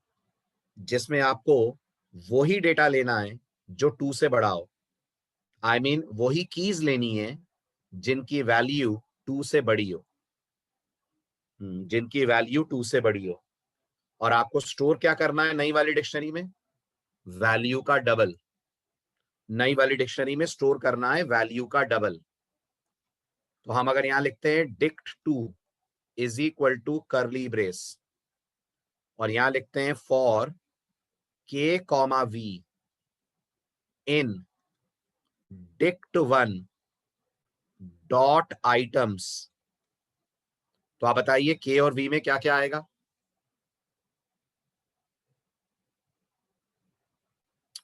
Speaker 1: जिसमें आपको वही डेटा लेना है जो 2 से बड़ा हो। आई मीन वही कीज लेनी है जिनकी वैल्यू 2 से बड़ी हो, जिनकी वैल्यू 2 से बड़ी हो। और आपको स्टोर क्या करना है नई वाली डिक्शनरी में? वैल्यू का डबल। नई वाली डिक्शनरी में स्टोर करना है वैल्यू का डबल। तो हम अगर यहां लिखते हैं dict2 इज इक्वल टू करली ब्रेस, और यहां लिखते हैं for k comma v in dict1 dot items, तो आप बताइए k और v में क्या क्या आएगा?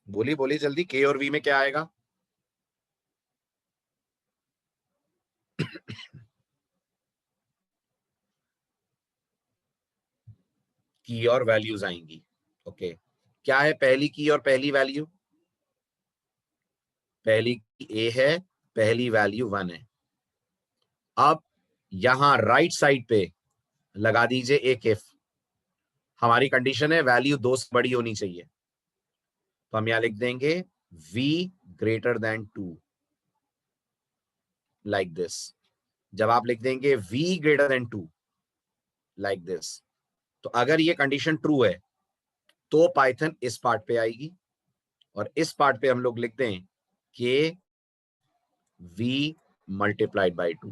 Speaker 1: बोलिए बोलिए जल्दी, k और v में क्या आएगा? की और वैल्यूज आएंगी। ओके, क्या है पहली की और पहली वैल्यू? पहली की a है, पहली वैल्यू 1 है। अब यहां राइट साइड पे लगा दीजिए एक इफ। हमारी कंडीशन है वैल्यू 2 से बड़ी होनी चाहिए, तो हम यहां लिख देंगे v greater than 2, like this. जब आप लिख देंगे v greater than 2 like this, तो अगर ये कंडीशन ट्रू है तो पाइथन इस पार्ट पे आएगी, और इस पार्ट पे हम लोग लिख दें k v मल्टीप्लाइड बाई 2।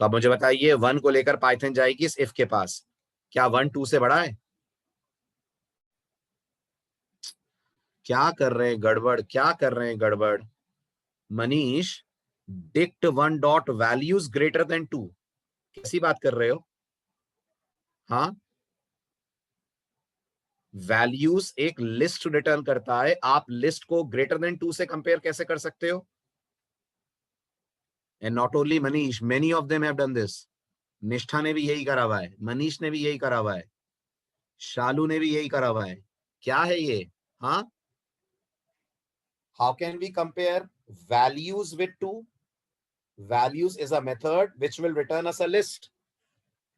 Speaker 1: तो अब मुझे बताइए 1 को लेकर पाइथन जाएगी इस इफ के पास, क्या 1 2 से बड़ा है? क्या कर रहे हैं गड़बड़, क्या कर रहे हैं गड़बड़ Manish? dict1 dot values greater than 2, कैसी बात कर रहे हो? हाँ, वैल्यूज एक लिस्ट रिटर्न करता है, आप लिस्ट को ग्रेटर देन 2 से कंपेयर कैसे कर सकते हो? And not only Manish, many of them have done this. निष्ठा ने भी यही करा हुआ है, मनीष ने भी यही करा हुआ है, शालू ने भी यही करा हुआ है। क्या है ये? हाँ, how can we compare values with two? Values is a method which will return us a list.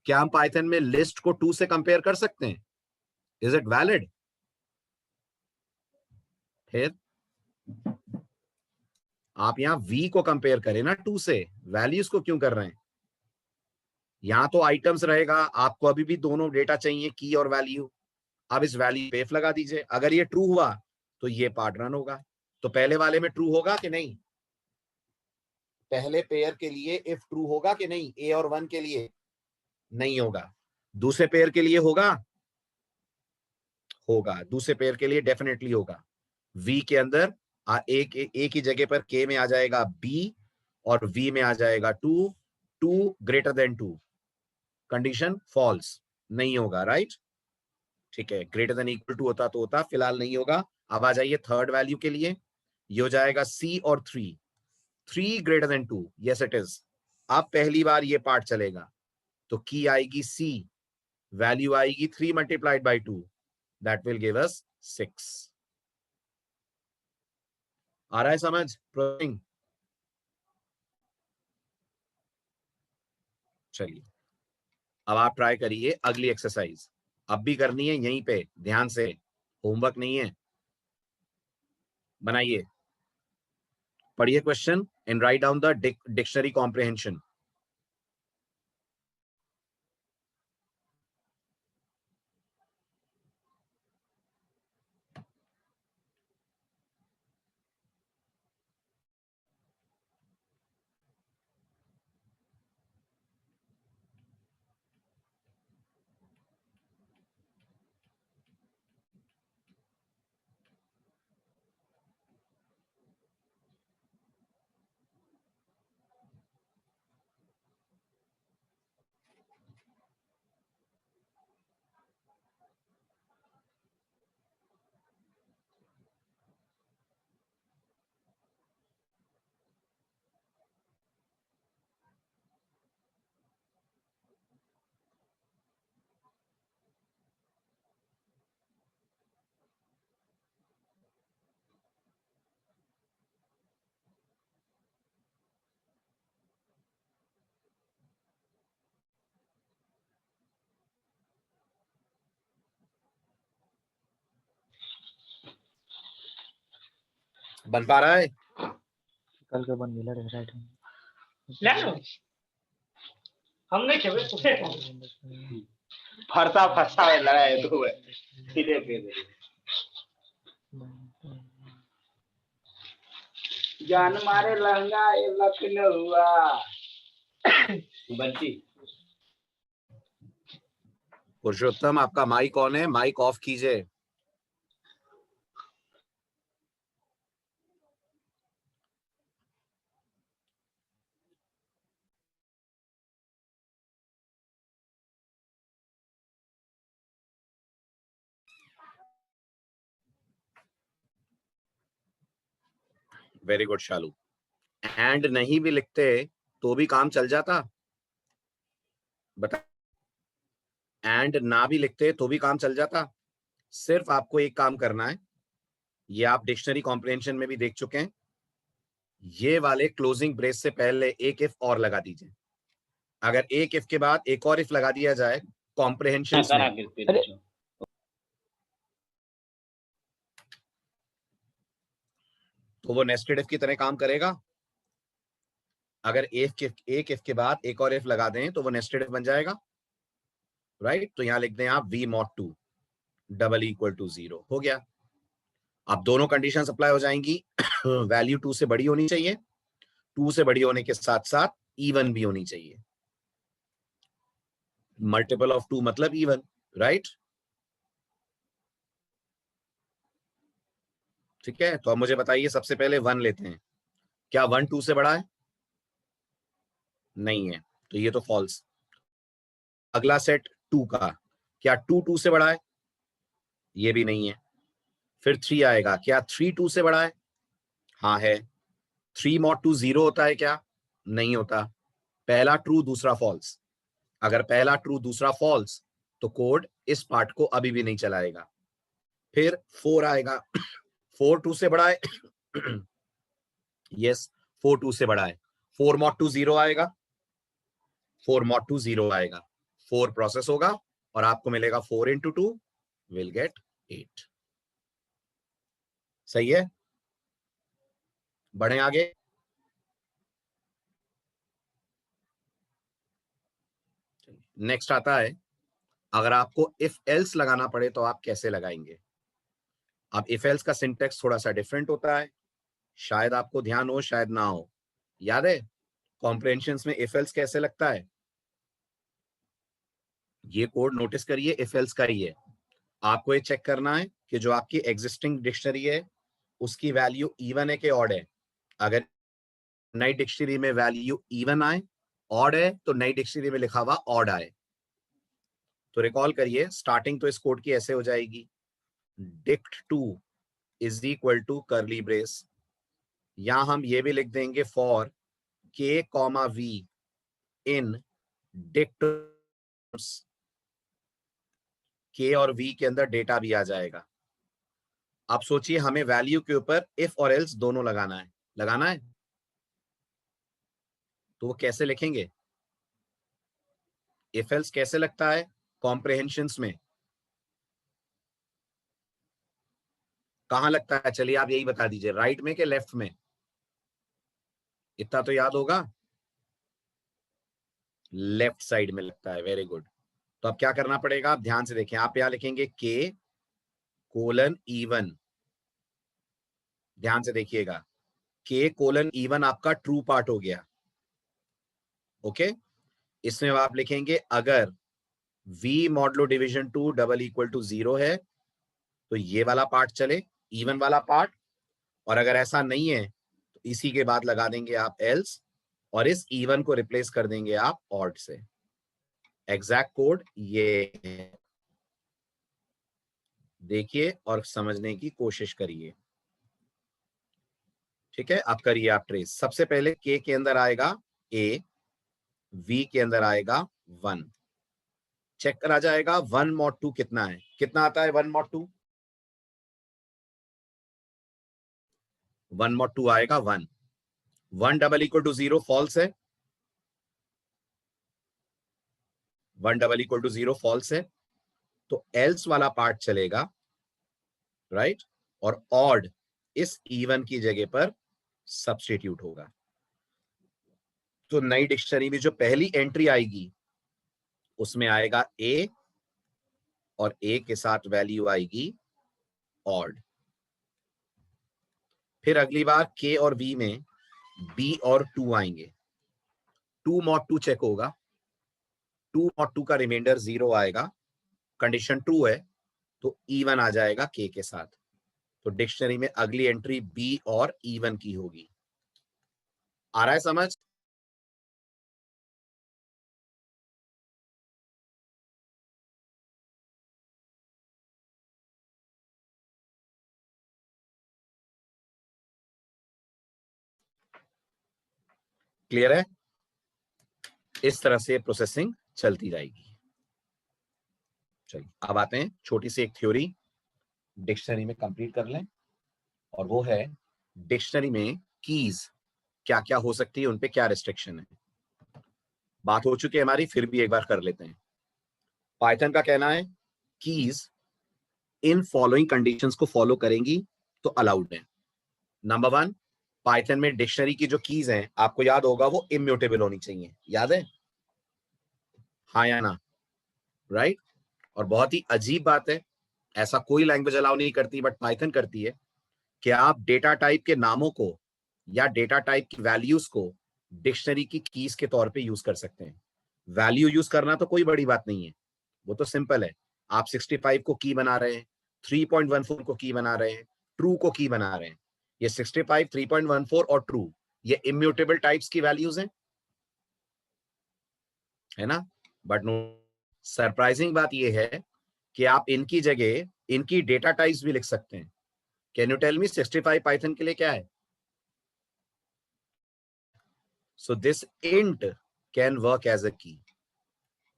Speaker 1: क्या हम पाइथन में लिस्ट को 2 से कंपेयर कर सकते हैं? Is it valid? फिर आप यहां v को कंपेयर करें ना 2 से, वैल्यूज को क्यों कर रहे हैं? यहां तो आइटम्स रहेगा, आपको अभी भी दोनों डेटा चाहिए, की और वैल्यू। अब इस वैल्यू पे F लगा दीजिए। अगर ये ट्रू हुआ तो ये पार्ट रन होगा। तो पहले वाले में ट्रू होगा कि नहीं? पहले पेयर के लिए इफ ट्रू होगा कि नहीं? ए और 1 के लिए नहीं होगा। दूसरे पेयर के लिए होगा? होगा। दूसरे पेयर के लिए डेफिनेटली होगा। v के अंदर a की जगह पर k में आ जाएगा b और v में आ जाएगा 2, 2 ग्रेटर देन 2। कंडीशन फॉल्स, नहीं होगा, राइट? ठीक है, ग्रेटर देन इक्वल टू होता तो होता, फिलहाल नहीं होगा। अब आ जाइए थर्ड वैल्यू के लिए, ये हो जाएगा c और 3, 3 greater than 2, yes it is. अब पहली बार ये पार्ट चलेगा, तो की आएगी c, वैल्यू आएगी 3 multiplied by 2, that will give us 6। आ रहा है समझ? चलिए अब आप ट्राई करिए अगली एक्सरसाइज। अब भी करनी है यहीं पे, ध्यान से, होमवर्क नहीं है। बनाइए, पढ़िए question and write down the dictionary comprehension. बन पा रहा है?
Speaker 3: कल का बन गया राइट
Speaker 4: ले लो, हम नहीं खेवे उसे फरसा फरसा में लड़ाई दो है सीधे पे जान मारे लहंगा ये लखनऊआ बंटी।
Speaker 1: पुरुषोत्तम, आपका माइक ऑन है, माइक ऑफ कीजिए। Very good Shalu. एंड नहीं भी लिखते तो भी काम चल जाता? बता, एंड ना भी लिखते तो भी काम चल जाता? सिर्फ आपको एक काम करना है, ये आप डिक्शनरी कॉम्प्रिहेंशन में भी देख चुके हैं, ये वाले क्लोजिंग ब्रेस से पहले एक इफ और लगा दीजिए। अगर एक इफ के बाद एक और इफ लगा दिया जाए कॉम्प्रिहेंशन में, तो वो नेस्टेड इफ की तरह काम करेगा। अगर एक इफ के बाद एक और इफ लगा दें तो वो नेस्टेड इफ बन जाएगा, राइट? तो यहां लिख दें आप v mod 2 double equal to 0, हो गया। अब दोनों कंडीशन अप्लाई हो जाएंगी। वैल्यू 2 से बड़ी होनी चाहिए, 2 से बड़ी होने के साथ साथ इवन भी होनी चाहिए। मल्टीपल ऑफ 2 मतलब इवन, राइट? ठीक है, तो अब मुझे बताइए, सबसे पहले 1 लेते हैं। क्या 1 2 से बड़ा है? नहीं है, तो ये तो फॉल्स। अगला सेट 2 का, क्या 2 2 से बड़ा है? ये भी नहीं है। फिर 3 आएगा, क्या 3 2 से बड़ा है? हाँ है। 3 mod 2 0 होता है क्या? नहीं होता, पहला ट्रू दूसरा फॉल्स। अगर पहला ट्रू दूसरा फॉल्स तो कोड इस पार्ट को अभी भी नहीं चलाएगा। फिर 4 आएगा, 4 2 से बड़ा है यस 4 2 से बड़ा है, 4 mod 2 0 आएगा, 4 mod 2 0 आएगा, 4 प्रोसेस होगा और आपको मिलेगा 4 into 2 will get 8। सही है, बढ़े आगे। नेक्स्ट आता है, अगर आपको इफ एल्स लगाना पड़े तो आप कैसे लगाएंगे। अब इफ एल्स का सिंटेक्स थोड़ा सा डिफरेंट होता है, शायद आपको ध्यान हो शायद ना हो। याद है कॉम्प्रिहेंशंस में इफ एल्स कैसे लगता है? ये कोड नोटिस करिए, इफ एल्स का ही है। आपको ये चेक करना है कि जो आपकी एग्जिस्टिंग डिक्शनरी है उसकी वैल्यू इवन है कि ऑड है। अगर नई डिक्शनरी में वैल्यू इवन आए, ऑड है तो नई डिक्शनरी में लिखा हुआ ऑड आए। तो रिकॉल करिए, स्टार्टिंग तो इस कोड की ऐसे हो जाएगी, dict2 इज इक्वल टू करली ब्रेस, यहां हम ये भी लिख देंगे for k, v in dict, k और v के अंदर डेटा भी आ जाएगा। आप सोचिए हमें वैल्यू के ऊपर इफ और एल्स दोनों लगाना है तो वो कैसे लिखेंगे? इफ एल्स कैसे लगता है कॉम्प्रिहेंशंस में, कहां लगता है? चलिए आप यही बता दीजिए, राइट में कि लेफ्ट में? इतना तो याद होगा, लेफ्ट साइड में लगता है। Very good. तो अब क्या करना पड़ेगा, आप ध्यान से देखें, आप यहां लिखेंगे k कोलन इवन, ध्यान से देखिएगा, k कोलन इवन आपका ट्रू पार्ट हो गया। ओके, इसमें आप लिखेंगे अगर v modulo division 2 double equal to 0 है तो ये वाला पार्ट चले, इवन वाला पार्ट, और अगर ऐसा नहीं है तो इसी के बाद लगा देंगे आप एल्स और इस इवन को रिप्लेस कर देंगे आप ऑड से। एग्जैक्ट कोड ये है, देखिए और समझने की कोशिश करिए। ठीक है, अब करिए आप ट्रेस। सबसे पहले k के अंदर आएगा a, v के अंदर आएगा 1, चेक करा जाएगा 1 mod 2 कितना है, कितना आता है 1 mod 2? 1 mod 2 आएगा 1, 1 डबल इक्वल टू 0 फॉल्स है, 1 डबल इक्वल टू 0 फॉल्स है, तो एल्स वाला पार्ट चलेगा, राइट, और ऑड इस इवन की जगह पर सब्स्टिट्यूट होगा। तो नई डिक्शनरी में जो पहली एंट्री आएगी उसमें आएगा a और a के साथ वैल्यू आएगी ऑड। फिर अगली बार k और v में b और 2 आएंगे, 2 mod 2 चेक होगा, 2 mod 2 का रिमाइंडर 0 आएगा, कंडीशन ट्रू है तो इवन आ जाएगा k के साथ। तो डिक्शनरी में अगली एंट्री b और इवन की होगी। आ रहा है समझ? क्लियर है? इस तरह से प्रोसेसिंग चलती जाएगी। चलिए अब आते हैं, छोटी सी एक थ्योरी डिक्शनरी में कंप्लीट कर लें, और वो है डिक्शनरी में कीज क्या क्या हो सकती है, उनपे क्या रिस्ट्रिक्शन है। बात हो चुकी है हमारी, फिर भी एक बार कर लेते हैं। पाइथन का कहना है कीज इन फॉलोइंग कंडीशंस को फॉलो करेंगी तो अलाउड है। नंबर 1, पाइथन में डिक्शनरी की जो कीज हैं आपको याद होगा वो इम्यूटेबल होनी चाहिए, याद है? हाँ या ना? राइट। और बहुत ही अजीब बात है, ऐसा कोई लैंग्वेज अलाउ नहीं करती बट पाइथन करती है, कि आप डेटा टाइप के नामों को या डेटा टाइप की वैल्यूज को डिक्शनरी की कीज के तौर पे यूज कर सकते हैं। वैल्यू यूज करना तो कोई बड़ी बात नहीं है, वो तो सिंपल है। आप 65 को की बना रहे हैं, 3.14 को की बना रहे हैं, ट्रू को की बना रहे हैं, ये 65, 3.14 और ट्रू, ये इम्यूटेबल टाइप्स की वैल्यूज हैं, है ना? बट नो, सरप्राइजिंग बात ये है कि आप इनकी जगह इनकी डेटा टाइप्स भी लिख सकते हैं। Can you tell me 65 Python के लिए क्या है? So this int can work as a key.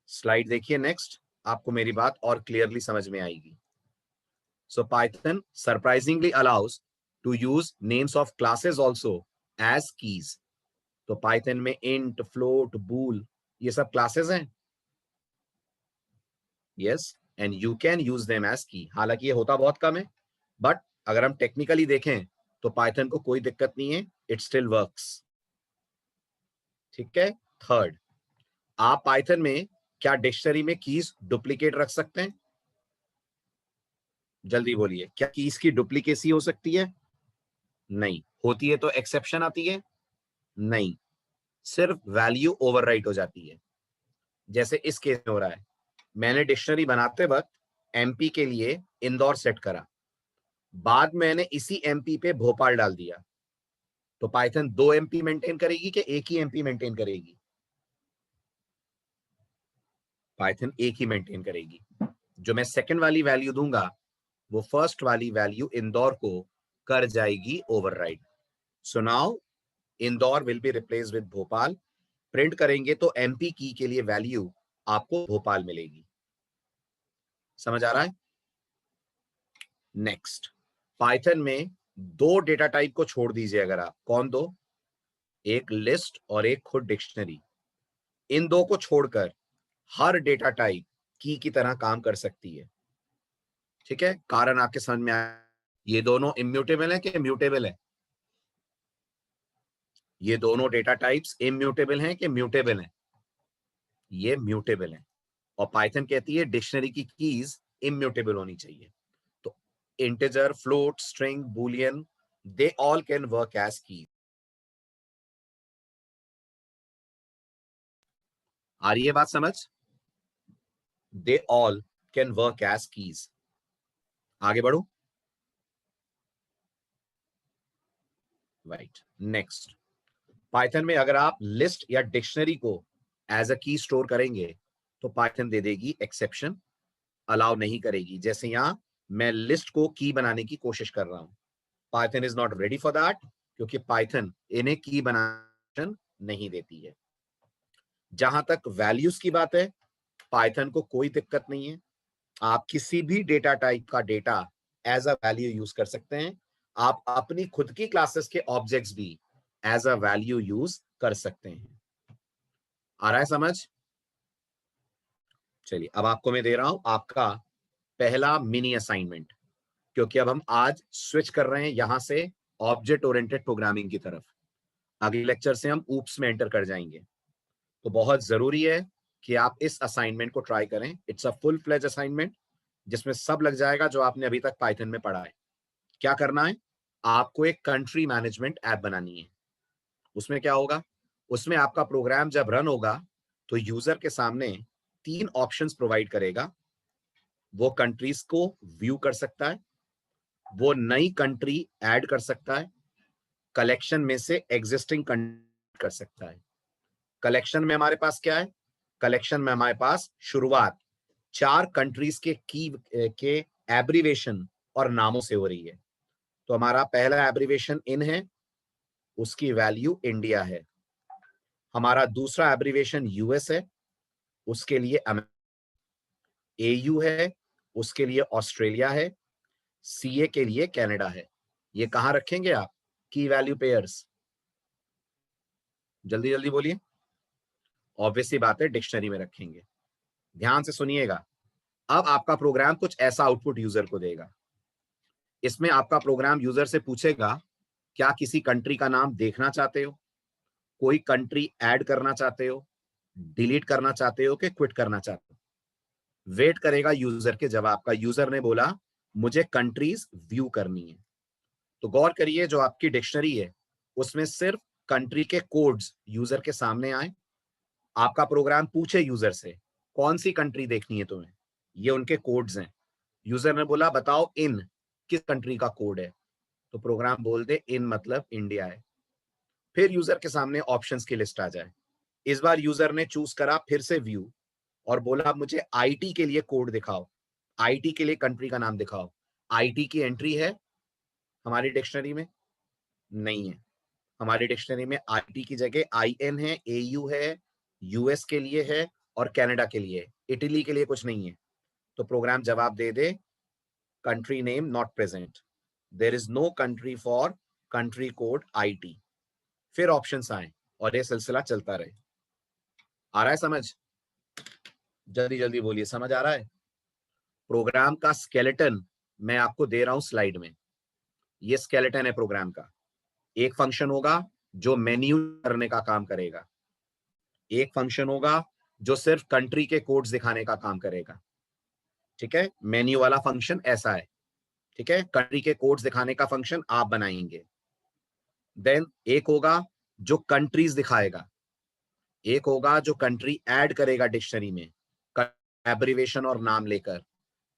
Speaker 1: Slide देखिए नेक्स्ट, आपको मेरी बात और क्लियरली समझ में आएगी। So Python surprisingly allows to use names of classes also as keys. तो पाइथन में इंट, फ्लोट, बूल ये सब क्लासेस हैं। Yes, and you can use them as key. हालांकि ये होता बहुत कम है, बट अगर हम टेक्निकली देखें तो पाइथन को कोई दिक्कत नहीं है, इट स्टिल वर्क्स। ठीक है। थर्ड, आप पाइथन में क्या डिक्शनरी में कीज डुप्लीकेट रख सकते हैं? जल्दी बोलिए, क्या कीज की डुप्लीकेसी हो सकती है? नहीं होती है। तो एक्सेप्शन आती है? नहीं, सिर्फ वैल्यू ओवरराइट हो जाती है। जैसे इस केस में हो रहा है, मैंने डिक्शनरी बनाते वक्त एमपी के लिए इंदौर सेट करा, बाद में मैंने इसी एमपी पे भोपाल डाल दिया, तो पाइथन 2 एमपी मेंटेन करेगी कि एक ही एमपी मेंटेन करेगी? पाइथन एक ही मेंटेन करेगी। जो मैं सेकंड वाली वैल्यू दूंगा वो फर्स्ट वाली वैल्यू इंदौर को कर जाएगी override. So now Indore will be replace with Bhopal. Print करेंगे तो एमपी की के लिए वैल्यू आपको भोपाल मिलेगी। समझ आ रहा है? नेक्स्ट, पाइथन में 2 डेटा टाइप को छोड़ दीजिए अगर आप। कौन दो? एक लिस्ट और एक खुद डिक्शनरी। इन दो को छोड़कर हर डेटा टाइप की तरह काम कर सकती है। ठीक है, कारण आपके समझ में आया? ये दोनों इम्यूटेबल है कि म्यूटेबल है? ये दोनों डेटा टाइप्स इम्यूटेबल हैं कि म्यूटेबल हैं? ये म्यूटेबल हैं। और पाइथन कहती है डिक्शनरी की कीज इम्यूटेबल होनी चाहिए। तो integer, float, string, boolean, they all can work as key. आ रही है बात समझ? They all can work as keys. आगे बढ़ो। राइट, नेक्स्ट, पाइथन में अगर आप लिस्ट या डिक्शनरी को एज अ की स्टोर करेंगे तो पाइथन दे देगी एक्सेप्शन, अलाउ नहीं करेगी। जैसे यहां मैं लिस्ट को की बनाने की कोशिश कर रहा हूं, Python is not ready for that, क्योंकि पाइथन इन्हें की बनाने नहीं देती है। जहां तक वैल्यूज की बात है, पाइथन को कोई दिक्कत नहीं है। आप किसी भी डेटा टाइप का data as a value use कर सकते हैं। आप अपनी खुद की क्लासेस के ऑब्जेक्ट्स भी एज अ वैल्यू यूज कर सकते हैं। आ रहा है समझ? चलिए, अब आपको मैं दे रहा हूं आपका पहला मिनी असाइनमेंट, क्योंकि अब हम आज स्विच कर रहे हैं यहां से ऑब्जेक्ट ओरिएंटेड प्रोग्रामिंग की तरफ। अगले लेक्चर से हम ऊप्स में एंटर कर जाएंगे। तो बहुत जरूरी है कि आप इस असाइनमेंट को ट्राई करें। It's a full fledge assignment जिसमें सब लग जाएगा जो आपने अभी तक पाइथन में पढ़ा है। क्या करना है? आपको एक कंट्री मैनेजमेंट ऐप बनानी है। उसमें क्या होगा? उसमें आपका प्रोग्राम जब रन होगा तो यूजर के सामने 3 ऑप्शंस प्रोवाइड करेगा। वो कंट्रीज को व्यू कर सकता है, वो नई कंट्री ऐड कर सकता है, कलेक्शन में से एग्जिस्टिंग कंट्री कर सकता है। कलेक्शन में हमारे पास क्या है? कलेक्शन में हमारे पास शुरुआत 4 कंट्रीज के एब्रीवेशन और नामों से हो रही है। तो हमारा पहला एब्रीवेशन इन है, उसकी वैल्यू इंडिया है। हमारा दूसरा एब्रीवेशन यूएस है, उसके लिए एयू है, उसके लिए ऑस्ट्रेलिया है, सीए के लिए कनाडा है। ये कहां रखेंगे आप? की वैल्यू पेयर्स। जल्दी जल्दी बोलिए। ऑब्वियसली बात है, डिक्शनरी में रखेंगे। ध्यान से सुनिएगा। अब आपका प्रोग्राम कुछ ऐसा आउटपुट यूजर को देगा। इसमें आपका प्रोग्राम यूजर से पूछेगा, क्या किसी कंट्री का नाम देखना चाहते हो, कोई कंट्री ऐड करना चाहते हो, डिलीट करना चाहते हो कि क्विट करना चाहते हो। वेट करेगा यूजर के जवाब का। यूजर ने बोला मुझे कंट्रीज व्यू करनी है। तो गौर करिए, जो आपकी डिक्शनरी है उसमें सिर्फ कंट्री के कोड्स यूजर के सामने आए। आपका प्रोग्राम पूछे यूजर से कौन सी कंट्री देखनी है तुम्हें, ये उनके कोड्स हैं। यूजर ने बोला बताओ इन किस कंट्री का कोड है, तो प्रोग्राम बोल दे इन मतलब इंडिया है। फिर यूजर के सामने ऑप्शंस की लिस्ट आ जाए। इस बार यूजर ने चूज करा फिर से व्यू और बोला मुझे आईटी के लिए कोड दिखाओ, आईटी के लिए कंट्री का नाम दिखाओ। आईटी की एंट्री है हमारी डिक्शनरी में? नहीं है। हमारी डिक्शनरी में IT की जगह IN है, AU है, US के लिए है और कनाडा के लिए, इटली के लिए कुछ नहीं है। तो प्रोग्राम जवाब दे दे country name not present, there is no country for country code IT। फिर ऑप्शंस आए और ये सिलसिला चलता रहे। आ रहा है समझ? जल्दी जल्दी बोलिए, समझ आ रहा है? प्रोग्राम का स्केलेटन मैं आपको दे रहा हूं स्लाइड में। ये स्केलेटन है प्रोग्राम का। एक फंक्शन होगा जो मेन्यू करने का काम करेगा, एक फंक्शन होगा जो सिर्फ कंट्री के कोड्स दिखाने का काम करेगा। ठीक है, मेन्यू वाला फंक्शन ऐसा है। ठीक है, कंट्री के कोड्स दिखाने का फंक्शन आप बनाएंगे। देन एक होगा जो कंट्रीज दिखाएगा, एक होगा जो कंट्री ऐड करेगा डिक्शनरी में एब्रिवेशन और नाम लेकर,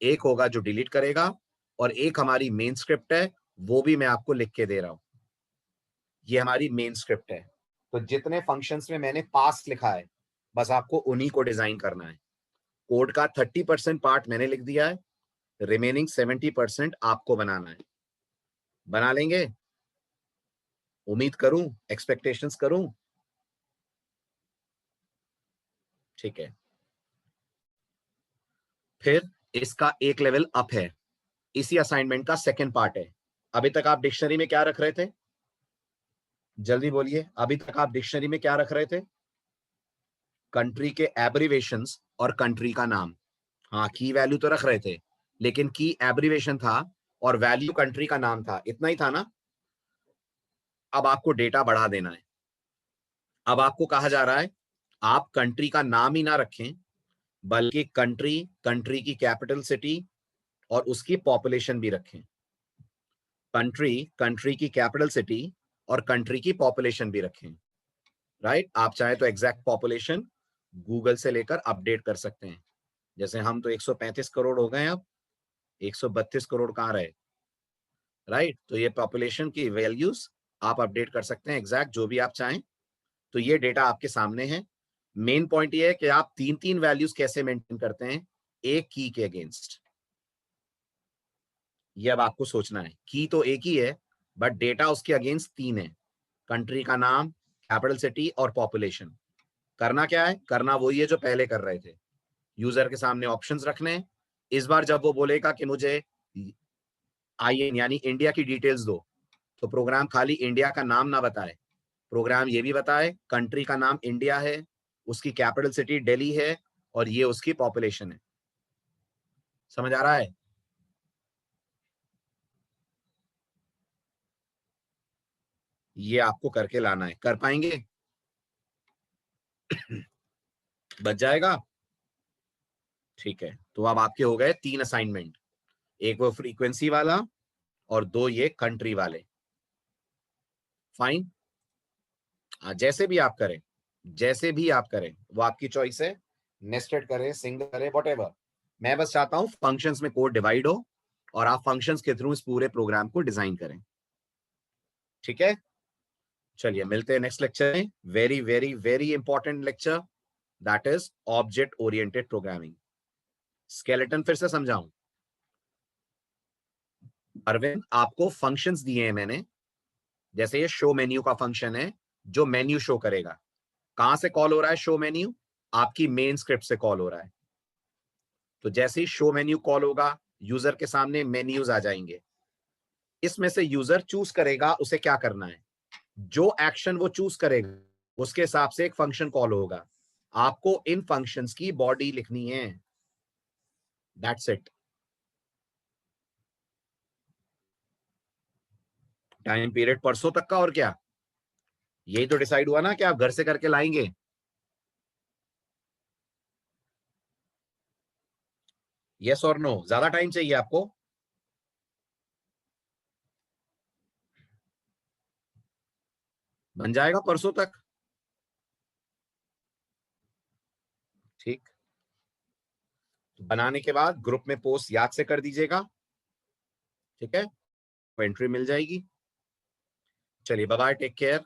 Speaker 1: एक होगा जो डिलीट करेगा, और एक हमारी मेन स्क्रिप्ट है, वो भी मैं आपको लिख के दे रहा हूं। ये हमारी मेन स्क्रिप्ट है। तो जितने फंक्शंस में मैंने पास लिखा है, बस आपको उन्हीं को डिजाइन करना है। कोड का 30% पार्ट मैंने लिख दिया है, रिमेनिंग 70% आपको बनाना है। बना लेंगे? उम्मीद करूं, एक्सपेक्टेशंस करूं? ठीक है। फिर इसका एक लेवल अप है, इसी असाइनमेंट का सेकंड पार्ट है। अभी तक आप डिक्शनरी में क्या रख रहे थे? जल्दी बोलिए, अभी तक आप डिक्शनरी में क्या रख रहे थे? कंट्री के एब्रिवेशंस और कंट्री का नाम। हाँ, की वैल्यू तो रख रहे थे, लेकिन की एब्रिवेशन था और वैल्यू कंट्री का नाम था, इतना ही था ना? अब आपको डेटा बढ़ा देना है। अब आपको कहा जा रहा है आप कंट्री का नाम ही ना रखें, बल्कि कंट्री, कंट्री की कैपिटल सिटी और उसकी पॉपुलेशन भी रखें। कंट्री, कंट्री की कैपिटल सिटी और कंट्री की पॉपुलेशन भी रखें। राइट? आप चाहे तो एग्जैक्ट पॉपुलेशन गूगल से लेकर अपडेट कर सकते हैं। जैसे हम तो 135 करोड़ हो गए, अब 132 करोड़ कहाँ रहे? राइट? तो ये पॉपुलेशन की वैल्यूज आप अपडेट कर सकते हैं एग्जैक्ट, जो भी आप चाहें। तो ये डेटा आपके सामने है। मेन पॉइंट ये है कि आप तीन तीन वैल्यूज कैसे मेंटेन करते हैं एक की के अगेंस्ट। ये अब आपको सोचना है। की तो एक ही है, बट डेटा उसके अगेंस्ट तीन है, कंट्री का नाम, कैपिटल सिटी और पॉपुलेशन। करना क्या है? करना वही है जो पहले कर रहे थे। यूजर के सामने ऑप्शंस रखने हैं। इस बार जब वो बोलेगा कि मुझे IN यानी इंडिया की डिटेल्स दो, तो प्रोग्राम खाली इंडिया का नाम ना बताए, प्रोग्राम ये भी बताए कंट्री का नाम इंडिया है, उसकी कैपिटल सिटी दिल्ली है और ये उसकी पॉपुलेशन है। समझ आ रहा है? ये आपको करके लाना है। कर पाएंगे? बच जाएगा? ठीक है। तो अब आपके हो गए 3 असाइनमेंट, एक वो फ्रीक्वेंसी वाला और 2 ये कंट्री वाले। फाइन। जैसे भी आप करें, जैसे भी आप करें वो आपकी चॉइस है, नेस्टेड करें, सिंगल करें, व्हाटएवर। मैं बस चाहता हूं फंक्शंस में कोड डिवाइड हो और आप फंक्शंस के थ्रू इस पूरे प्रोग्राम को डिजाइन करें। ठीक है, चलिए मिलते हैं नेक्स्ट लेक्चर में। Very very very important lecture, that is object oriented programming. Skeleton फिर से समझाऊं? अरविंद, आपको फंक्शंस दिए हैं मैंने, जैसे ये शो मेन्यू का फंक्शन है जो मेन्यू शो करेगा। कहां से कॉल हो रहा है शो मेन्यू? आपकी मेन स्क्रिप्ट से कॉल हो रहा है। तो जैसे ही शो मेन्यू कॉल होगा, यूजर के सामने मेन्यूज आ जाएंगे। इसमें से यूजर चूज करेगा उसे क्या करना है। जो एक्शन वो चूज करेगा उसके हिसाब से एक फंक्शन कॉल होगा। आपको इन फंक्शंस की बॉडी लिखनी है, दैट्स इट। टाइम पीरियड परसों तक का, और क्या? यही तो डिसाइड हुआ ना कि आप घर से करके लाएंगे। यस और नो? ज्यादा टाइम चाहिए आपको? बन जाएगा परसों तक? ठीक, तो बनाने के बाद ग्रुप में पोस्ट याद से कर दीजिएगा। ठीक है, एंट्री मिल जाएगी। चलिए बाय बाय, टेक केयर।